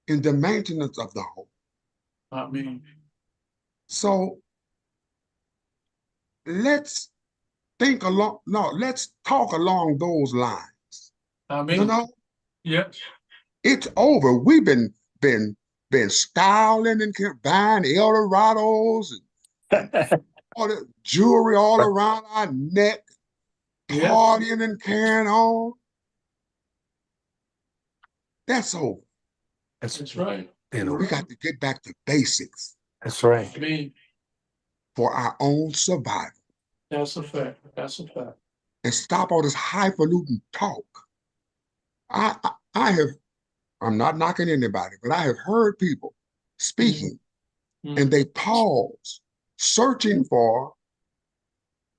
in the maintenance of the home. I mean, so let's let's talk along those lines. I mean, You know, yes. it's over. We've been styling and buying Eldorados and all the jewelry all around our neck, partying and carrying on. That's over. That's right. We got to get back to basics. That's right. I mean, for our own survival. That's a fact. That's a fact. And stop all this highfalutin talk. I'm not knocking anybody, but I have heard people speaking and they pause, searching for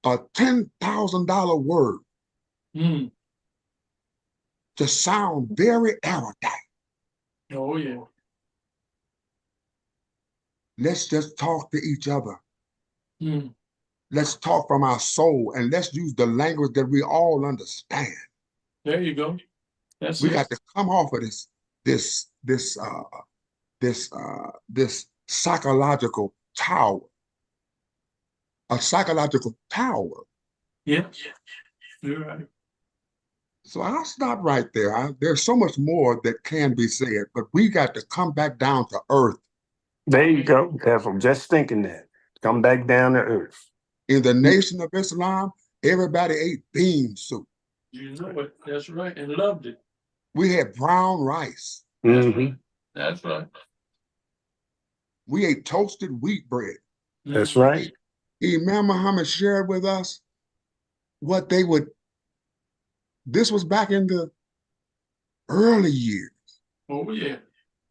a $10,000 word to sound very erudite. Oh, yeah. Let's just talk to each other. Let's talk from our soul and let's use the language that we all understand. There you go. We got to come off of this psychological tower. A psychological tower. Yeah, you're right. So I'll stop right there. There's so much more that can be said, but we got to come back down to earth. There you go. I'm just thinking that. Come back down to earth. In the Nation of Islam, everybody ate bean soup. You know it. That's right. And loved it. We had brown rice. That's right. We ate toasted wheat bread. That's right. Imam Muhammad shared with us what they would, this was back in the early years. Oh, yeah.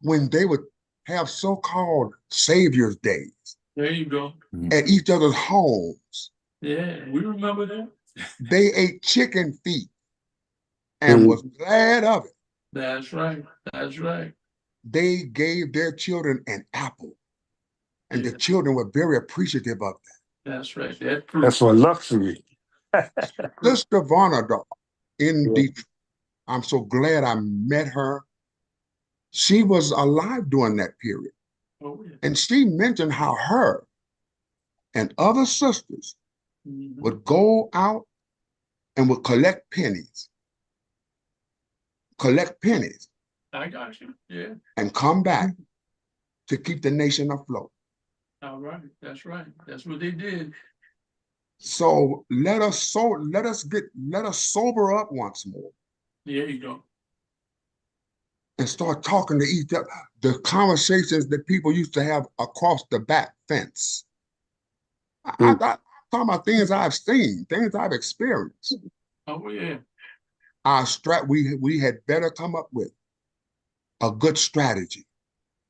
When they would have so-called Savior's Days. There you go. At each other's homes. Yeah, we remember that. They ate chicken feet and was glad of it. That's right. That's right. They gave their children an apple. And the children were very appreciative of that. That's right. That's for luxury. Sister Varner in Detroit, I'm so glad I met her. She was alive during that period. Oh, yeah. And she mentioned how her and other sisters would go out and would collect pennies. Collect pennies. I got you. Yeah. And come back to keep the nation afloat. All right. That's right. That's what they did. So let us sober up once more. There you go. And start talking to each other. The conversations that people used to have across the back fence. I'm talking about things I've seen, things I've experienced. Oh, yeah. Our we had better come up with a good strategy.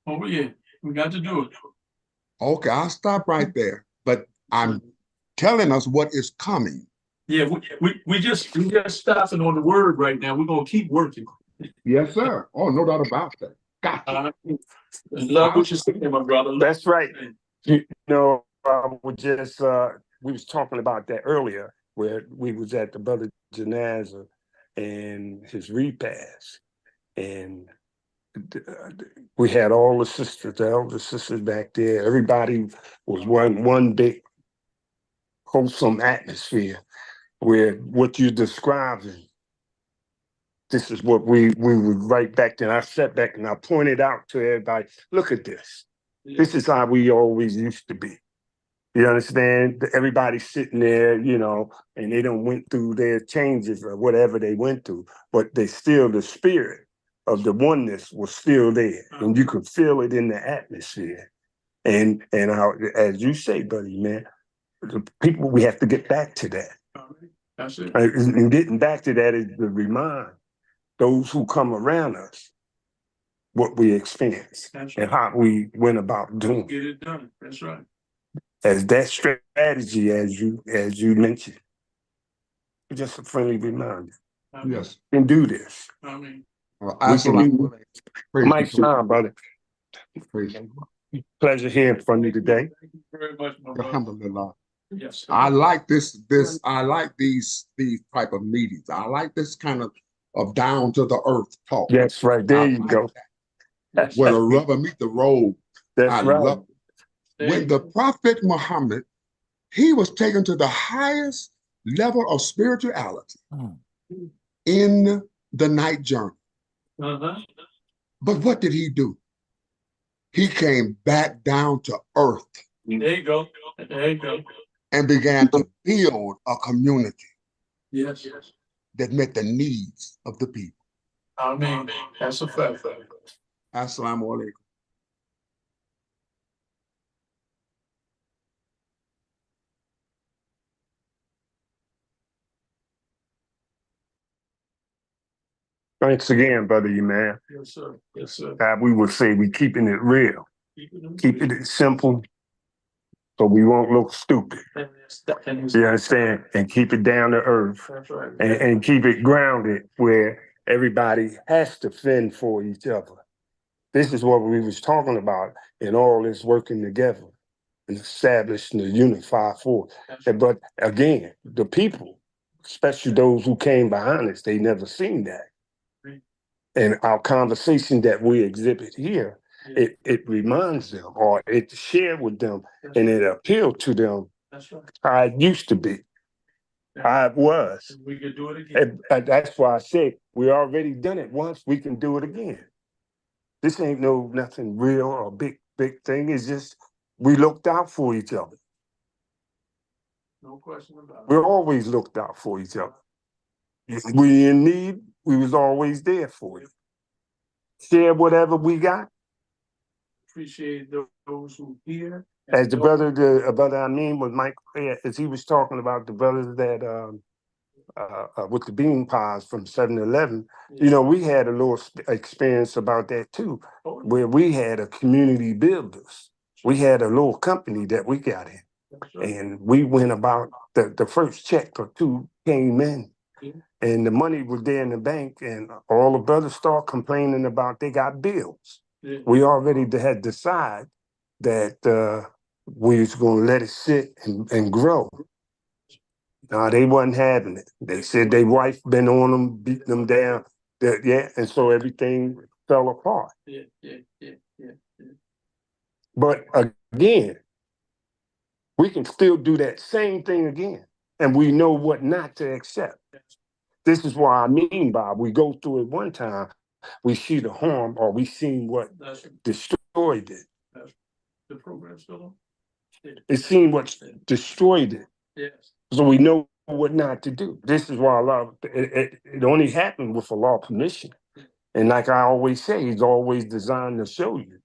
Oh, yeah, we got to do it. Okay, I'll stop right there. But I'm telling us what is coming. Yeah, we just stopping on the word right now. We're gonna keep working. Yes, sir. Oh, no doubt about that. Got you. Love what you're saying, my brother. That's right. You know, we was talking about that earlier, where we was at the brother Janaza and his repast, and we had all the elder sisters back there. Everybody was one big wholesome atmosphere where what you're describing, this is what we would write back then. I sat back and I pointed out to everybody, look at this. This is how we always used to be. You understand? Everybody's sitting there, you know, and they don't went through their changes or whatever they went through, but they still, the spirit of the oneness was still there, and you could feel it in the atmosphere. And how, as you say, buddy, man, the people, we have to get back to that. That's it. And getting back to that is to remind those who come around us what we experienced and how we went about doing. Get it done. That's right. As that strategy, as you mentioned, just a friendly reminder. Yes. We can do this. I mean, We can do Mike's time, brother. Praise Pleasure hearing from you today. thank you very much, my brother. Alhamdulillah. Yes, sir. I like this. I like these type of meetings. I like this kind of down to the earth talk. That's right. There you go. Where the rubber meet the road. That's I right. love it. When the Prophet Muhammad, he was taken to the highest level of spirituality in the night journey. But what did he do? He came back down to earth. There you go. There you go. And began to build a community. Yes. That met the needs of the people. I mean, that's a fact. Assalamu alaikum. Thanks again, brother, you man. Yes, sir. Yes, sir. We would say we keeping it real, keeping it simple, so we won't look stupid. You understand? And keep it down to earth. That's right. And keep it grounded where everybody has to fend for each other. This is what we was talking about in all this working together and establishing the unified force. But again, the people, especially those who came behind us, they never seen that. And our conversation that we exhibit here, it reminds them, or it shared with them, and it appealed to them how it used to be, how it was. We could do it again. And that's why I say we already done it once, we can do it again. This ain't nothing real or big thing. It's just we looked out for each other. No question about it. We always looked out for each other. If we in need, we was always there for you. Share whatever we got. Appreciate those who hear. As the brother Imam was Mike, as he was talking about the brothers that with the bean pies from 7-Eleven, you know, we had a little experience about that too, where we had a community builders. We had a little company that we got in, and we went about the first check or two came in, and the money was there in the bank, and all the brothers start complaining about they got bills. We already had decided that we was going to let it sit and grow. No, they wasn't having it. They said their wife been on them, beating them down. And so everything fell apart. Yeah. But again, we can still do that same thing again, and we know what not to accept. This is what I mean by we go through it one time, we see the harm, or we seen what destroyed it. The program's still on? It's seen what destroyed it. Yes. So we know what not to do. This is why it only happened with Allah's permission. And like I always say, He's always designed to show you.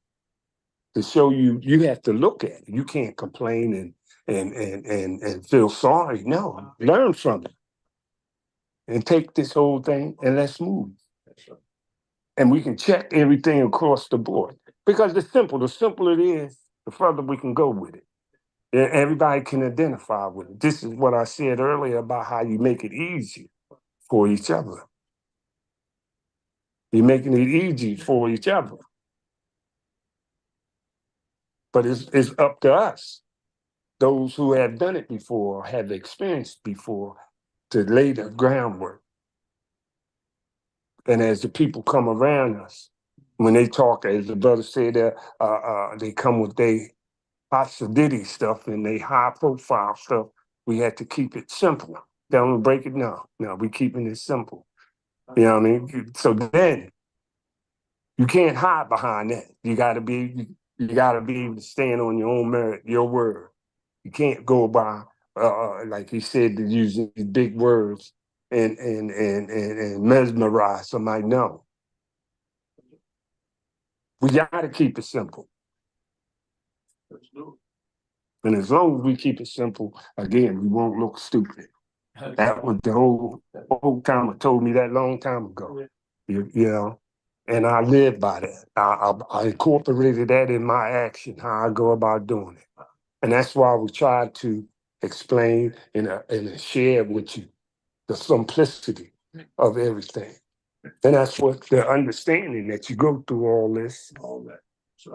You have to look at it. You can't complain and feel sorry. No, learn from it. And take this whole thing and let's move. And we can check everything across the board. Because it's simple. The simpler it is, the further we can go with it. And everybody can identify with it. This is what I said earlier about how you make it easy for each other. You're making it easy for each other. But it's up to us, those who have done it before, have experienced before, to lay the groundwork. And as the people come around us, when they talk, as the brother said, they come with their hot sedity stuff and they high profile stuff. We had to keep it simple. Don't break it down. No, we keeping it simple. You know what I mean? So then you can't hide behind that. You gotta be able to stand on your own merit, your word. You can't go by like he said, to use these big words and mesmerize somebody. No. We gotta keep it simple. And as long as we keep it simple, again, we won't look stupid. That was the old timer told me that long time ago. You know, and I live by that. I incorporated that in my action, how I go about doing it. And that's why we try to explain and share with you the simplicity of everything. And that's what the understanding that you go through all this,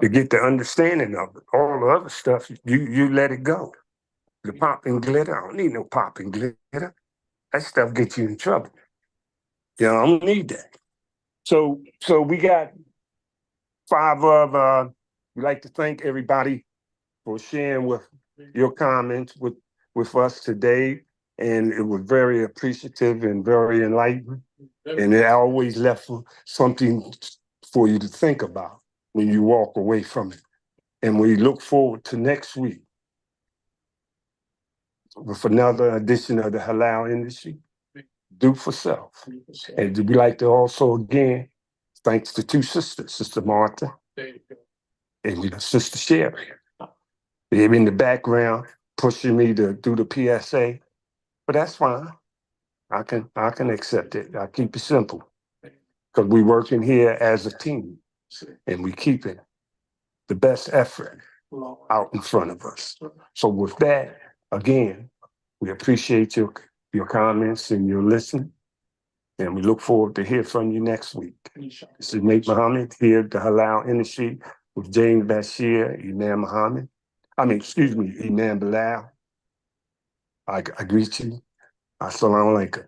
to get the understanding of it. All the other stuff, you let it go. The pop and glitter, I don't need no pop and glitter. That stuff gets you in trouble. You know, I don't need that. So we got 5 of, we'd like to thank everybody for sharing with your comments with us today. And it was very appreciative and very enlightening. And it always left something for you to think about when you walk away from it. And we look forward to next week with another edition of the Halal Industry, Do for Self. And we like to also, again, thanks to 2 sisters, Sister Martha and Sister Sherry. They're in the background pushing me to do the PSA, but that's fine. I can accept it. I keep it simple because we're working here as a team and we keep it the best effort out in front of us. So with that, again, we appreciate your comments and your listening, and we look forward to hear from you next week. This is Nate Muhammad here at the Halal Industry with James Bashir, Imam Muhammad. Imam Bilal. I greet you. Assalamu alaikum.